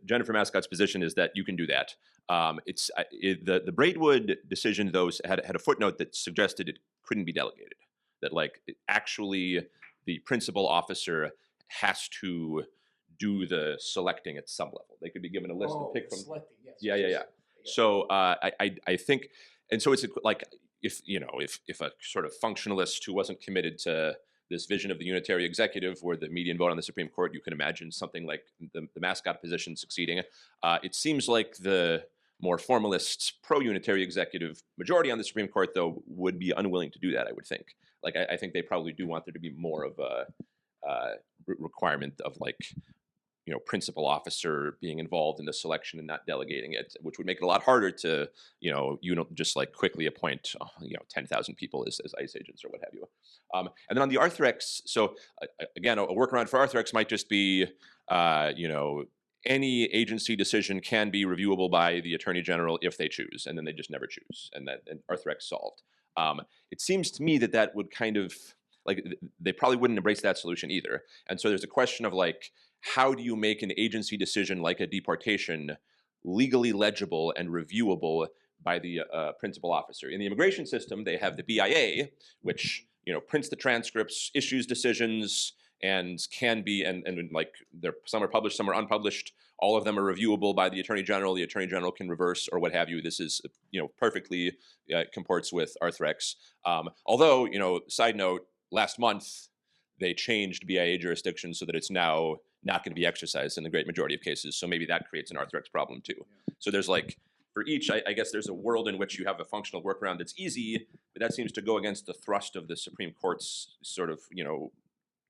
[SPEAKER 3] Jennifer Mascott's position is that you can do that. The Braidwood decision, though, had a footnote that suggested it couldn't be delegated. That actually the principal officer has to do the selecting at some level. They could be given a list to pick from.
[SPEAKER 4] Selecting, yes.
[SPEAKER 3] Yeah. So I think, and so it's like if a sort of functionalist who wasn't committed to this vision of the unitary executive or the median vote on the Supreme Court, you can imagine something like the Mascot position succeeding. It seems like the more formalist pro-unitary executive majority on the Supreme Court, though, would be unwilling to do that, I would think. I think they probably do want there to be more of a requirement of principal officer being involved in the selection and not delegating it, which would make it a lot harder to, just quickly appoint, 10,000 people as ICE agents or what have you. And then on the Arthrex, so again, a workaround for Arthrex might just be, any agency decision can be reviewable by the Attorney General if they choose, and then they just never choose, and Arthrex solved. It seems to me that would kind of, they probably wouldn't embrace that solution either. And so there's a question of how do you make an agency decision like a deportation legally legible and reviewable by the principal officer? In the immigration system, they have the BIA, which prints the transcripts, issues decisions, and can be, and some are published, some are unpublished. All of them are reviewable by the Attorney General. The Attorney General can reverse or what have you. This is perfectly comports with Arthrex. Although side note, last month they changed BIA jurisdiction so that it's now not going to be exercised in the great majority of cases. So maybe that creates an Arthrex problem too. So there's for each, I guess there's a world in which you have a functional workaround that's easy, but that seems to go against the thrust of the Supreme Court's sort of,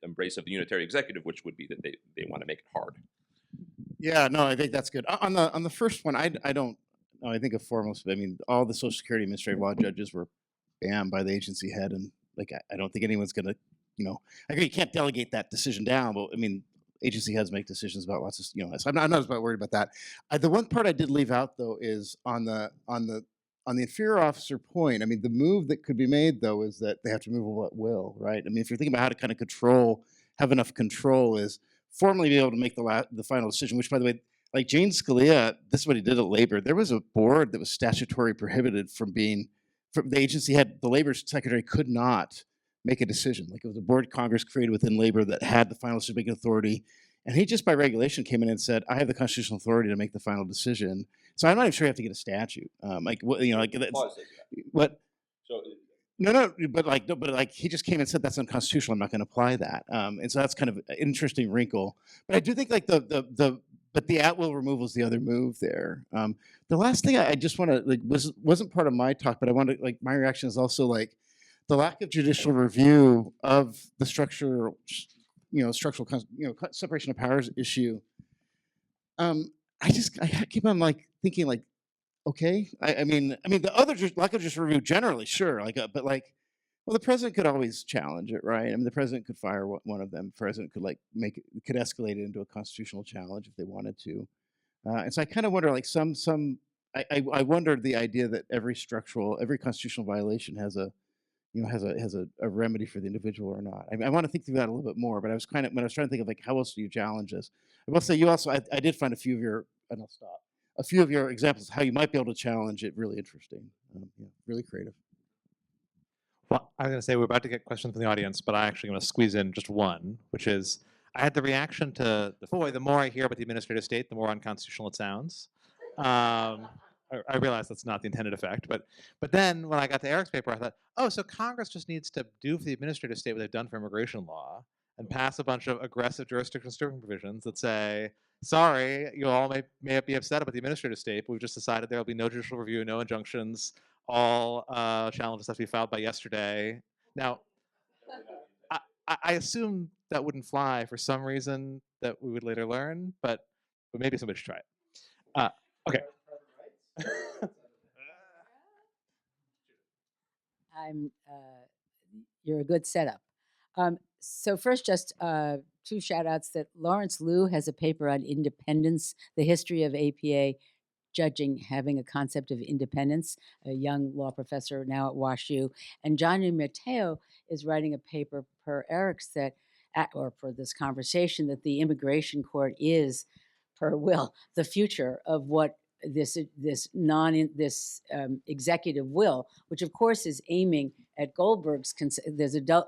[SPEAKER 3] embrace of the unitary executive, which would be that they want to make it hard.
[SPEAKER 4] Yeah, no, I think that's good. On the first one, I don't know. I think of foremost, all the Social Security administrative law judges were banned by the agency head, and I don't think anyone's going to, I agree you can't delegate that decision down, but agency heads make decisions about lots of, so I'm not worried about that. The one part I did leave out though is on the inferior officer point. The move that could be made though is that they have to move at will, right? If you're thinking about how to kind of have enough control, is formally be able to make the final decision. Which, by the way, like Jane Scalia, this is what he did at Labor. There was a board that was statutory prohibited from the agency head. The Labor secretary could not make a decision. It was a board Congress created within Labor that had the final decision-making authority. And he just by regulation came in and said, I have the constitutional authority to make the final decision. So I'm not even sure you have to get a statute. What? So, no, but he just came and said that's unconstitutional. I'm not going to apply that. And so that's kind of an interesting wrinkle. But I do think but the at-will removal is the other move there. The last thing I just want to wasn't part of my talk, but I wanted my reaction is also the lack of judicial review of the structure structural separation of powers issue, I keep on like thinking like, okay, I mean the other lack of just review generally, sure, like, but like, well, the president could always challenge it, right? I mean, the president could fire one of them. The president could like could escalate it into a constitutional challenge if they wanted to. And so I kind of wonder, like, I wondered the idea that every constitutional violation has a a remedy for the individual or not. I want to think through that a little bit more. But I was when I was trying to think of like how else do you challenge this? I will say I did find a few of your, and I'll stop. A few of your examples of how you might be able to challenge it really interesting. Really creative.
[SPEAKER 5] Well, I was going to say we're about to get questions from the audience, but I actually going to squeeze in just one, which is I had the reaction to the more I hear about the administrative state, the more unconstitutional it sounds. I realize that's not the intended effect, but then when I got to Eric's paper, I thought, oh, so Congress just needs to do for the administrative state what they've done for immigration law and pass a bunch of aggressive jurisdiction stripping provisions that say, sorry, you all may be upset about the administrative state, but we've just decided there will be no judicial review, no injunctions, all challenges have to be filed by yesterday. Now, I assume that wouldn't fly for some reason that we would later learn, but maybe somebody should try it. Okay.
[SPEAKER 7] You're a good setup. So first, just 2 shout outs that Lawrence Liu has a paper on independence, the history of APA judging having a concept of independence, a young law professor now at WashU. And Johnny Matteo is writing a paper per Eric's or for this conversation, that the immigration court is, per Will, the future of what this executive will, which of course is aiming at Goldberg's. There's a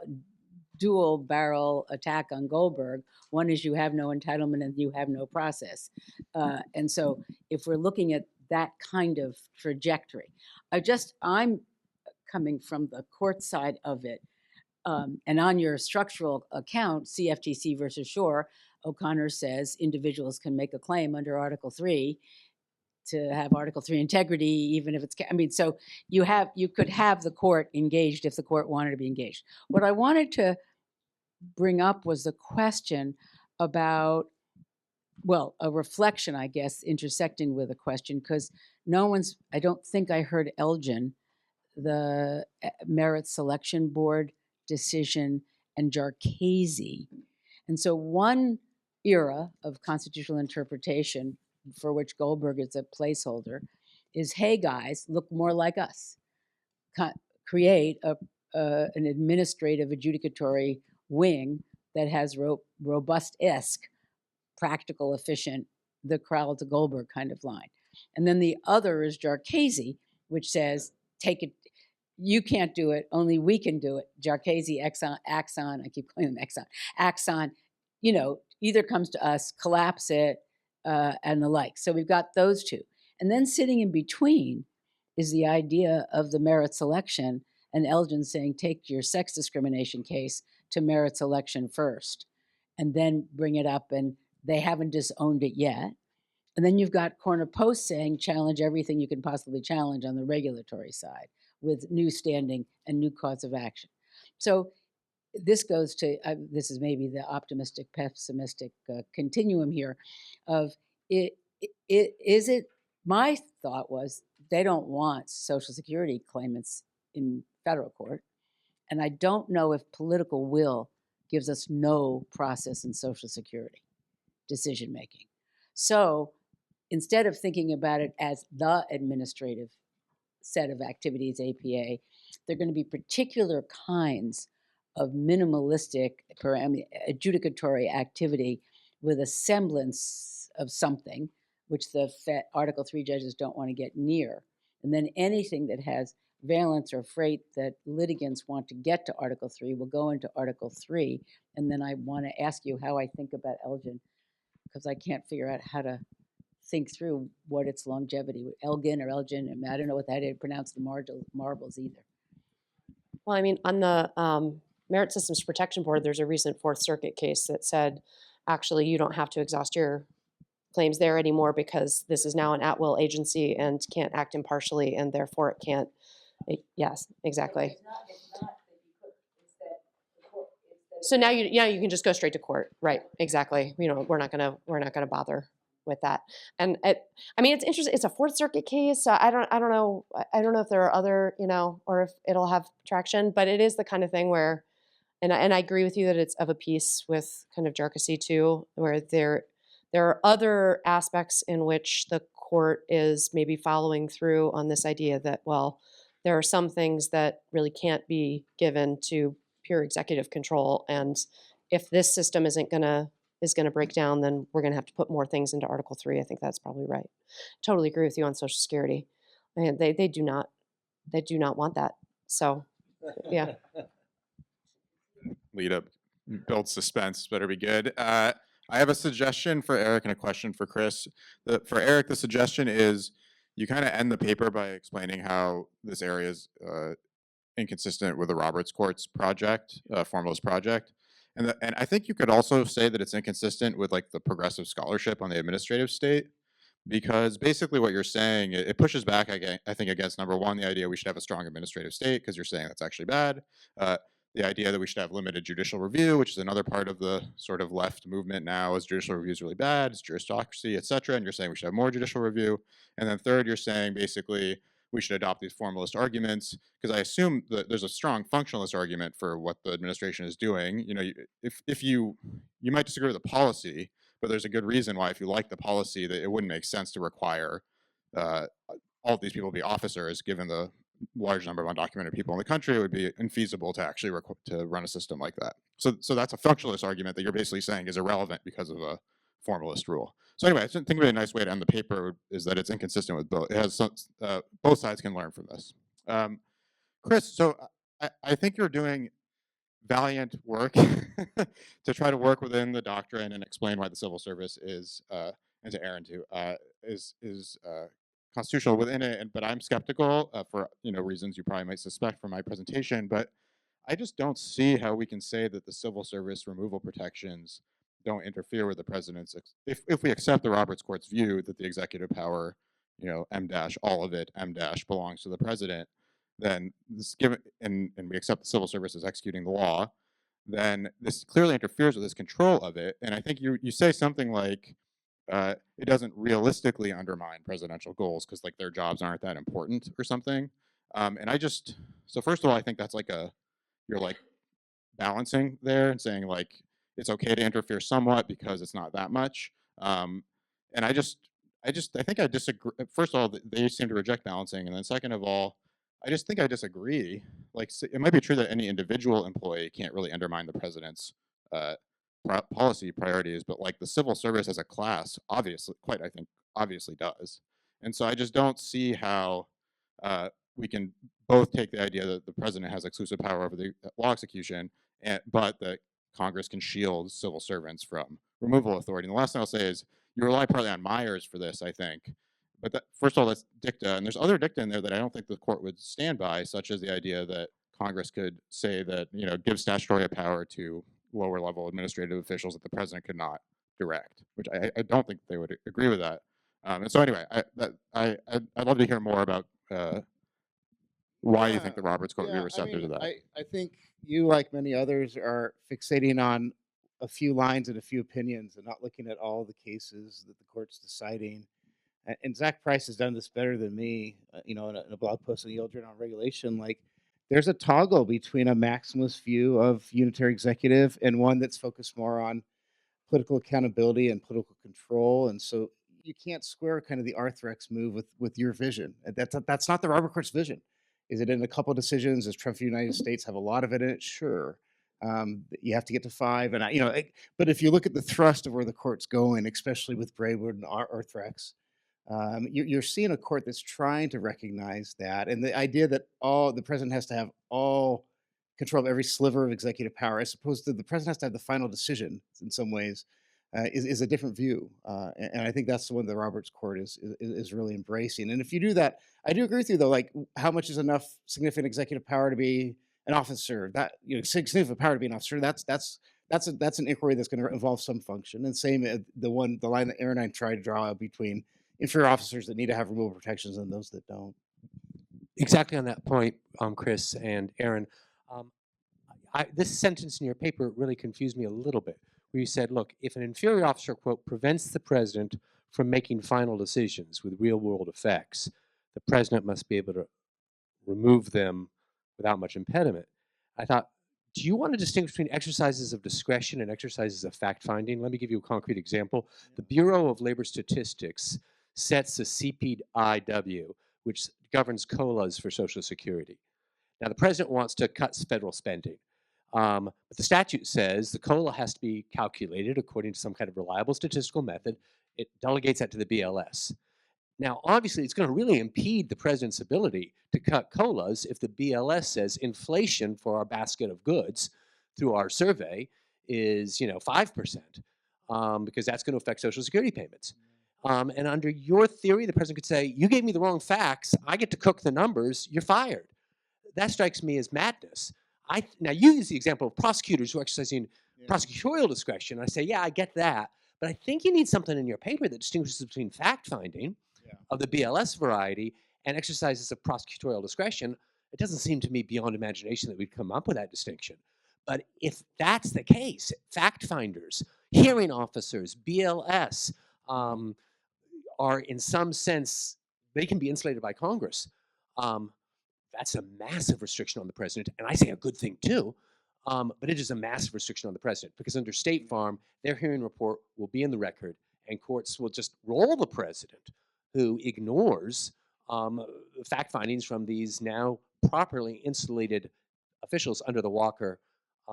[SPEAKER 7] dual barrel attack on Goldberg. One is you have no entitlement and you have no process. And so if we're looking at that kind of trajectory, I'm coming from the court side of it. And on your structural account, CFTC versus Shore, O'Connor says individuals can make a claim under Article 3 to have Article 3 integrity, even if it's, so you could have the court engaged if the court wanted to be engaged. What I wanted to bring up was the question about, well, a reflection, I guess, intersecting with a question, because I don't think I heard Elgin, the Merit Selection Board decision, and Jarchese. And so one era of constitutional interpretation for which Goldberg is a placeholder is, hey guys, look more like us. Create an administrative adjudicatory wing that has robust-esque, practical, efficient, the Crowell to Goldberg kind of line. And then the other is Jarchese, which says, take it, you can't do it, only we can do it. Jarchese, Axon, I keep calling them Axon, either comes to us, collapse it, and the like. So we've got those two. And then sitting in between is the idea of the merit selection, and Elgin saying, take your sex discrimination case to merit selection first, and then bring it up, and they haven't disowned it yet. And then you've got Corner Post saying, challenge everything you can possibly challenge on the regulatory side with new standing and new cause of action. So this goes to, this is maybe the optimistic, pessimistic continuum here of my thought was they don't want Social Security claimants in federal court. And I don't know if political will gives us no process in Social Security decision making. So instead of thinking about it as the administrative set of activities, APA, they're going to be particular kinds of minimalistic adjudicatory activity with a semblance of something, which the Article 3 judges don't want to get near. And then anything that has valence or freight that litigants want to get to Article 3 will go into Article 3. And then I want to ask you how I think about Elgin, because I can't figure out how to think through what its longevity, Elgin or Elgin, and I don't know what that is, pronounce the marbles either.
[SPEAKER 1] Well, I mean, on the Merit Systems Protection Board, there's a recent Fourth Circuit case that said, actually, you don't have to exhaust your claims there anymore because this is now an at-will agency and can't act impartially, and therefore it can't. Yes, exactly. So now you can just go straight to court, right? Exactly. We're not gonna bother with that. And I mean, it's interesting. It's a Fourth Circuit case, so I don't know. I don't know if there are other, or if it'll have traction. But it is the kind of thing where, and I agree with you that it's of a piece with kind of Jerkesy too, where there are other aspects in which the court is maybe following through on this idea that, well, there are some things that really can't be given to pure executive control, and if this system is gonna break down, then we're gonna have to put more things into Article 3. I think that's probably right. Totally agree with you on Social Security. And they do not want that. So yeah.
[SPEAKER 8] Lead up, build suspense, better be good. I have a suggestion for Eric and a question for Chris. For Eric, the suggestion is you kind of end the paper by explaining how this area is inconsistent with the Roberts Courts project, formalist project. And I think you could also say that it's inconsistent with like the progressive scholarship on the administrative state, because basically what you're saying, it pushes back, I think, against number one, the idea we should have a strong administrative state, because you're saying that's actually bad. The idea that we should have limited judicial review, which is another part of the sort of left movement now, is judicial review is really bad, it's juristocracy, et cetera. And you're saying we should have more judicial review. And then third, you're saying basically we should adopt these formalist arguments, because I assume that there's a strong functionalist argument for what the administration is doing. If you might disagree with the policy, but there's a good reason why, if you like the policy, that it wouldn't make sense to require all of these people to be officers, given the large number of undocumented people in the country. It would be infeasible to actually to run a system like that. So that's a functionalist argument that you're basically saying is irrelevant because of a formalist rule. So anyway, I think maybe a nice way to end the paper is that it's inconsistent with both. It has some, both sides can learn from this. Chris, so I think you're doing valiant work to try to work within the doctrine and explain why the civil service is, and to Aaron too, is constitutional within it. But I'm skeptical for reasons you probably might suspect from my presentation. But I just don't see how we can say that the civil service removal protections don't interfere with the president's. If we accept the Roberts Court's view that the executive power, M dash all of it, M dash belongs to the president, then this given and we accept the civil service as executing the law, then this clearly interferes with this control of it. And I think you say something like it doesn't realistically undermine presidential goals because like their jobs aren't that important or something. And so first of all, I think that's like you're like balancing there and saying like it's okay to interfere somewhat because it's not that much. And I think I disagree. First of all, they seem to reject balancing, and then second of all, I just think I disagree. Like, it might be true that any individual employee can't really undermine the president's policy priorities, but like the civil service as a class, obviously does. And so I just don't see how we can both take the idea that the president has exclusive power over the law execution, but that Congress can shield civil servants from removal authority. And the last thing I'll say is you rely partly on Myers for this, I think. But first of all, that's dicta. And there's other dicta in there that I don't think the court would stand by, such as the idea that Congress could say that, give statutory power to lower level administrative officials that the president could not direct, which I don't think they would agree with that. And so anyway, I'd love to hear more about why you think the Roberts Court would be receptive to that.
[SPEAKER 4] I think you, like many others, are fixating on a few lines and a few opinions and not looking at all the cases that the court's deciding. And Zach Price has done this better than me, in a blog post in the Yale Journal on Regulation. Like, there's a toggle between a maximalist view of unitary executive and one that's focused more on political accountability and political control. And so you can't square kind of the Arthrex move with your vision. That's not the Robert Court's vision. Is it in a couple of decisions? Does Trump for the United States have a lot of it in it? Sure. You have to get to 5, and but if you look at the thrust of where the court's going, especially with Braywood and Arthrex, you're seeing a court that's trying to recognize that, and the idea that the president has to have all control of every sliver of executive power, as opposed to the president has to have the final decision in some ways, is a different view. And I think that's the one the Roberts Court is really embracing. And if you do that, I do agree with you though. Like, how much is enough significant executive power to be an officer? That significant power to be an officer. That's an inquiry that's going to involve some function. And same the line that Aaron and I tried to draw out between inferior officers that need to have removal protections and those that don't.
[SPEAKER 9] Exactly on that point, Chris and Aaron. this sentence in your paper really confused me a little bit, where you said, look, if an inferior officer, quote, prevents the president from making final decisions with real world effects, the president must be able to remove them without much impediment. I thought, do you want to distinguish between exercises of discretion and exercises of fact finding? Let me give you a concrete example. The Bureau of Labor Statistics sets a CPIW, which governs COLAs for Social Security. Now, the president wants to cut federal spending. But the statute says the COLA has to be calculated according to some kind of reliable statistical method. It delegates that to the BLS. Now, obviously, it's going to really impede the president's ability to cut COLAs if the BLS says inflation for our basket of goods through our survey is, 5%, because that's going to affect Social Security payments. And under your theory, the president could say, you gave me the wrong facts. I get to cook the numbers. You're fired. That strikes me as madness. Now, you use the example of prosecutors who are exercising prosecutorial discretion. I say, yeah, I get that. But I think you need something in your paper that distinguishes between fact-finding of the BLS variety and exercises of prosecutorial discretion. It doesn't seem to me beyond imagination that we'd come up with that distinction. But if that's the case, fact-finders, hearing officers, BLS, are in some sense, they can be insulated by Congress. That's a massive restriction on the president, and I say a good thing too, but it is a massive restriction on the president because under State Farm, their hearing report will be in the record, and courts will just roll the president who ignores fact findings from these now properly insulated officials under the Walker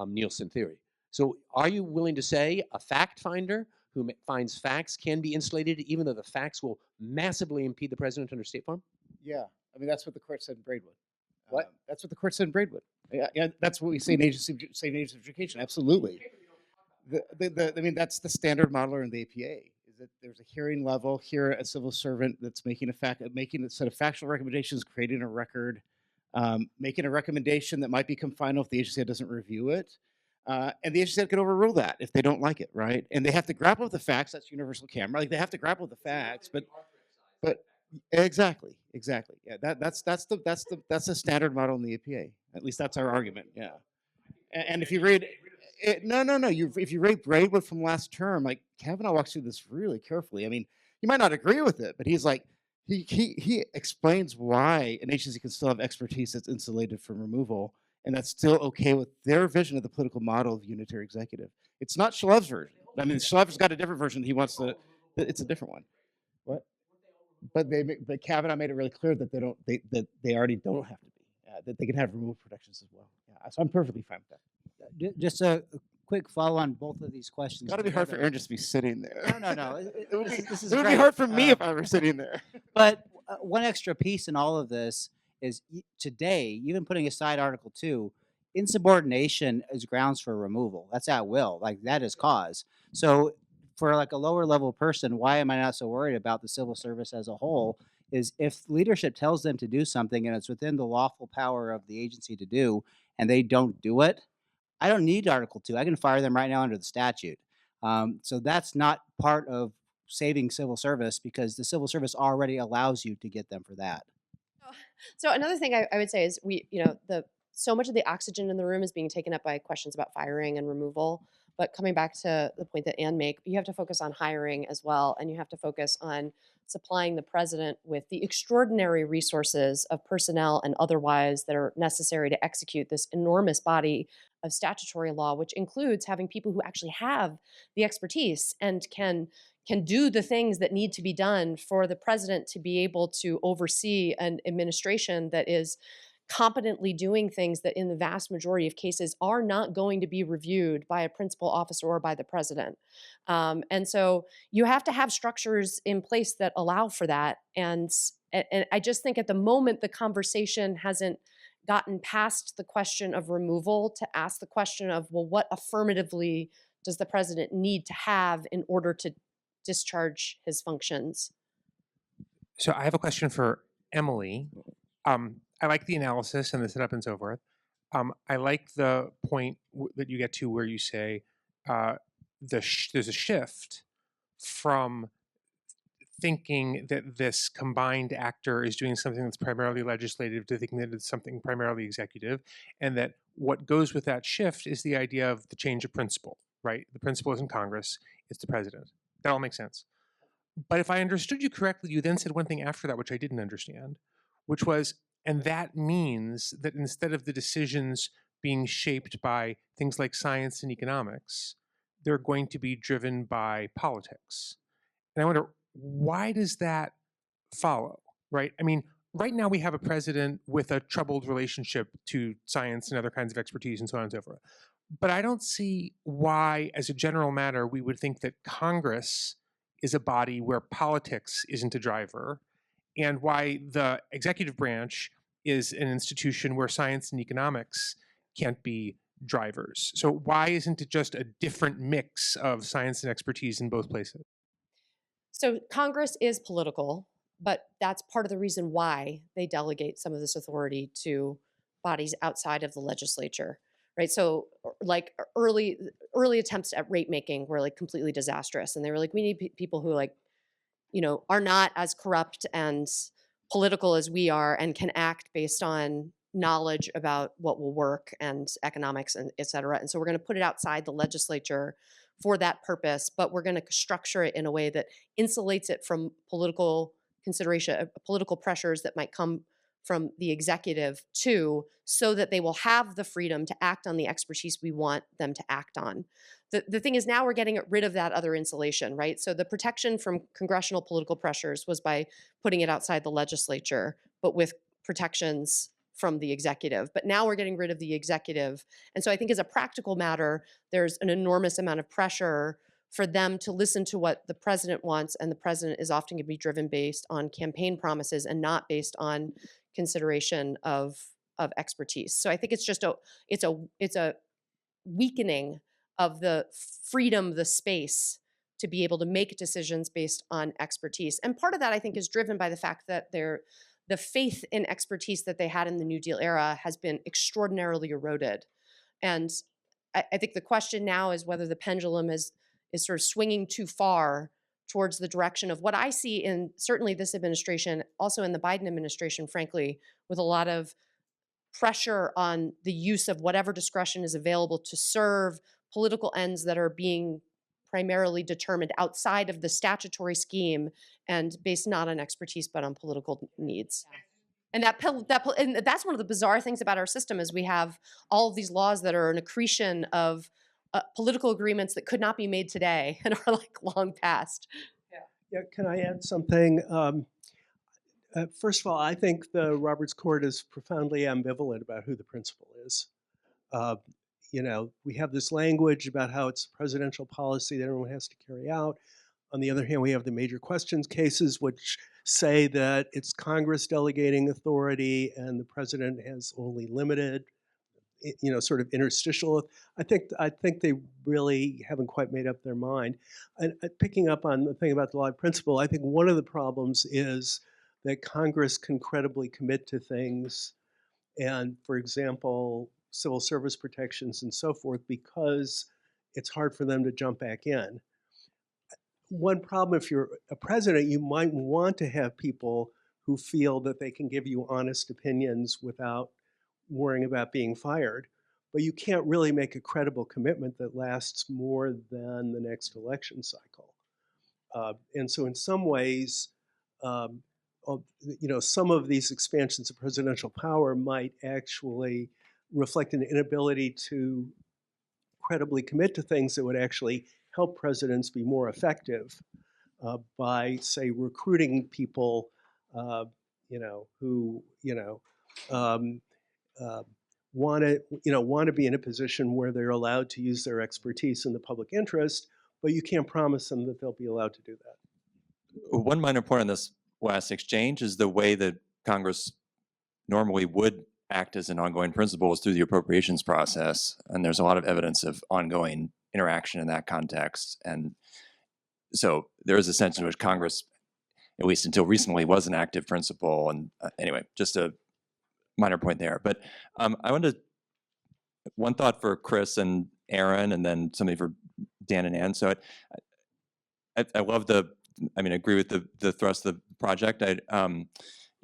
[SPEAKER 9] Nielsen theory. So are you willing to say a fact finder who finds facts can be insulated even though the facts will massively impede the president under State Farm?
[SPEAKER 4] Yeah, I mean, that's what the court said in Braidwood.
[SPEAKER 9] What?
[SPEAKER 4] That's what the court said in Braidwood. Yeah, that's what we say in agency of education. Absolutely. I mean, that's the standard model in the APA. Is that there's a hearing level here, a civil servant that's making a set of factual recommendations, creating a record, making a recommendation that might become final if the agency doesn't review it, and the agency can overrule that if they don't like it, right? And they have to grapple with the facts. That's universal camera. Like they have to grapple with the facts, but exactly. Yeah, that's the standard model in the APA. At least that's our argument. Yeah. And if you read it, no. If you read Braidwood from last term, like Kavanaugh walks through this really carefully. I mean, you might not agree with it, but he's like, he explains why an agency can still have expertise that's insulated from removal, and that's still okay with their vision of the political model of unitary executive. It's not Schlev's version. I mean, Schlev's got a different version. He wants to. It's a different one. What? But Kavanaugh made it really clear that they already don't have to be. That they can have removal protections as well. Yeah, so I'm perfectly fine with that.
[SPEAKER 10] Just a quick follow on both of these questions.
[SPEAKER 4] It's got to be hard for Aaron just to be sitting there.
[SPEAKER 10] No. This is
[SPEAKER 4] It would be
[SPEAKER 10] great.
[SPEAKER 4] hard for me if I were sitting there.
[SPEAKER 10] But one extra piece in all of this is today, even putting aside Article 2, insubordination is grounds for removal. That's at will. Like that is cause. So for like a lower level person, why am I not so worried about the civil service as a whole? Is if leadership tells them to do something and it's within the lawful power of the agency to do, and they don't do it, I don't need Article 2. I can fire them right now under the statute. So that's not part of saving civil service because the civil service already allows you to get them for that.
[SPEAKER 1] So another thing I would say is so much of the oxygen in the room is being taken up by questions about firing and removal. But coming back to the point that Ann made, you have to focus on hiring as well, and you have to focus on supplying the president with the extraordinary resources of personnel and otherwise that are necessary to execute this enormous body of statutory law, which includes having people who actually have the expertise and can do the things that need to be done for the president to be able to oversee an administration that is competently doing things that in the vast majority of cases are not going to be reviewed by a principal officer or by the president. And so you have to have structures in place that allow for that. And I just think at the moment, the conversation hasn't gotten past the question of removal to ask the question of, well, what affirmatively does the president need to have in order to discharge his functions?
[SPEAKER 11] So I have a question for Emily. I like the analysis and the setup and so forth. I like the point that you get to where you say there's a shift from thinking that this combined actor is doing something that's primarily legislative to thinking that it's something primarily executive, and that what goes with that shift is the idea of the change of principle, right? The principle isn't Congress, it's the president. That all makes sense. But if I understood you correctly, you then said one thing after that, which I didn't understand, which was, and that means that instead of the decisions being shaped by things like science and economics, they're going to be driven by politics. And I wonder, why does that follow, right? I mean, right now we have a president with a troubled relationship to science and other kinds of expertise and so on and so forth. But I don't see why, as a general matter, we would think that Congress is a body where politics isn't a driver, and why the executive branch is an institution where science and economics can't be drivers. So why isn't it just a different mix of science and expertise in both places?
[SPEAKER 1] So Congress is political, but that's part of the reason why they delegate some of this authority to bodies outside of the legislature, right? So like early attempts at rate making were like completely disastrous, and they were like, we need people who like, are not as corrupt and political as we are and can act based on knowledge about what will work and economics and et cetera. And so we're going to put it outside the legislature for that purpose, but we're going to structure it in a way that insulates it from political consideration, political pressures that might come from the executive too, so that they will have the freedom to act on the expertise we want them to act on. The thing is, now we're getting rid of that other insulation, right? So the protection from congressional political pressures was by putting it outside the legislature, but with protections from the executive. But now we're getting rid of the executive. And so I think as a practical matter, there's an enormous amount of pressure for them to listen to what the president wants, and the president is often going to be driven based on campaign promises and not based on consideration of expertise. So I think it's just it's a weakening of the freedom, the space to be able to make decisions based on expertise. And part of that, I think, is driven by the fact that the faith in expertise that they had in the New Deal era has been extraordinarily eroded. And I think the question now is whether the pendulum is sort of swinging too far towards the direction of what I see in certainly this administration, also in the Biden administration, frankly, with a lot of pressure on the use of whatever discretion is available to serve political ends that are being primarily determined outside of the statutory scheme and based not on expertise but on political needs. And and that's one of the bizarre things about our system is we have all of these laws that are an accretion of political agreements that could not be made today and are like long past.
[SPEAKER 6] Yeah, can I add something? First of all, I think the Roberts Court is profoundly ambivalent about who the principal is. We have this language about how it's presidential policy that everyone has to carry out. On the other hand, we have the major questions cases, which say that it's Congress delegating authority and the president has only limited, sort of interstitial. I think they really haven't quite made up their mind. And picking up on the thing about the law of principle, I think one of the problems is that Congress can credibly commit to things, and for example, civil service protections and so forth, because it's hard for them to jump back in. One problem, if you're a president, you might want to have people who feel that they can give you honest opinions without worrying about being fired. But you can't really make a credible commitment that lasts more than the next election cycle. And so in some ways, some of these expansions of presidential power might actually reflect an inability to credibly commit to things that would actually help presidents be more effective by, say, recruiting people, who want to be in a position where they're allowed to use their expertise in the public interest, but you can't promise them that they'll be allowed to do that.
[SPEAKER 12] One minor point on this last exchange is the way that Congress normally would act as an ongoing principle is through the appropriations process, and there's a lot of evidence of ongoing interaction in that context. And so there is a sense in which Congress, at least until recently, was an active principle. And anyway, just a minor point there. But I wanted one thought for Chris and Aaron, and then something for Dan and Ann. So I love I agree with the thrust of the project.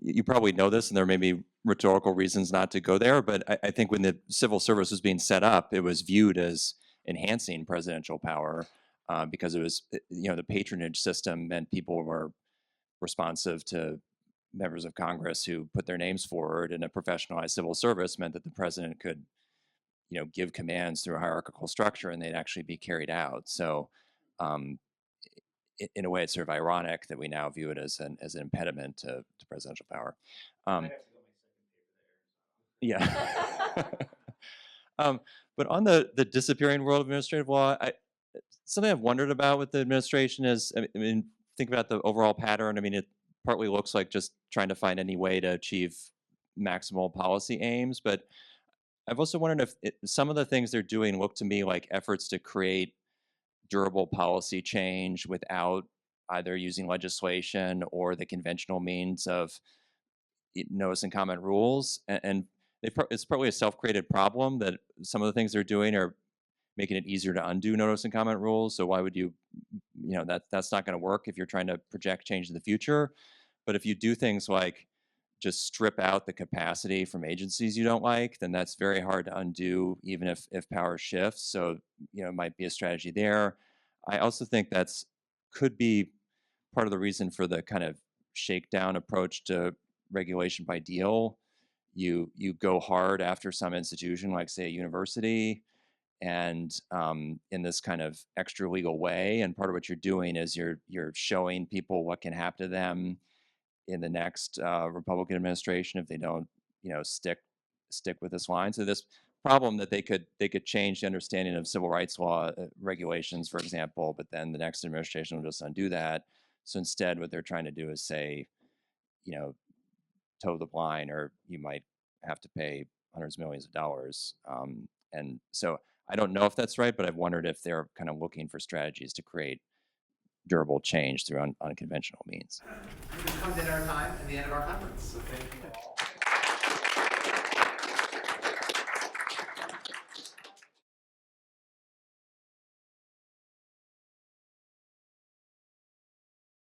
[SPEAKER 12] You probably know this, and there may be rhetorical reasons not to go there, but I think when the civil service was being set up, it was viewed as enhancing presidential power because it was, the patronage system meant people were responsive to members of Congress who put their names forward, and a professionalized civil service meant that the president could, give commands through a hierarchical structure and they'd actually be carried out. So, in a way, it's sort of ironic that we now view it as an impediment to presidential power. Yeah. But on the disappearing world of administrative law, something I've wondered about with the administration is, I mean, think about the overall pattern. I mean, it partly looks like just trying to find any way to achieve maximal policy aims, but I've also wondered if some of the things they're doing look to me like efforts to create durable policy change without either using legislation or the conventional means of notice and comment rules. And it's probably a self-created problem that some of the things they're doing are making it easier to undo notice and comment rules. So why would that's not going to work if you're trying to project change in the future. But if you do things like just strip out the capacity from agencies you don't like, then that's very hard to undo, even if power shifts. So, it might be a strategy there. I also think could be part of the reason for the kind of shakedown approach to regulation by deal. You go hard after some institution, like say a university, and in this kind of extra legal way. And part of what you're doing is you're showing people what can happen to them in the next Republican administration if they don't, stick with this line. So this problem that they could change the understanding of civil rights law regulations, for example, but then the next administration will just undo that. So instead, what they're trying to do is say, toe the line, or you might have to pay hundreds of millions of dollars. And so I don't know if that's right, but I've wondered if they're kind of looking for strategies to create durable change through unconventional means.
[SPEAKER 13] We've come to our time and the end of our conference. So thank you all.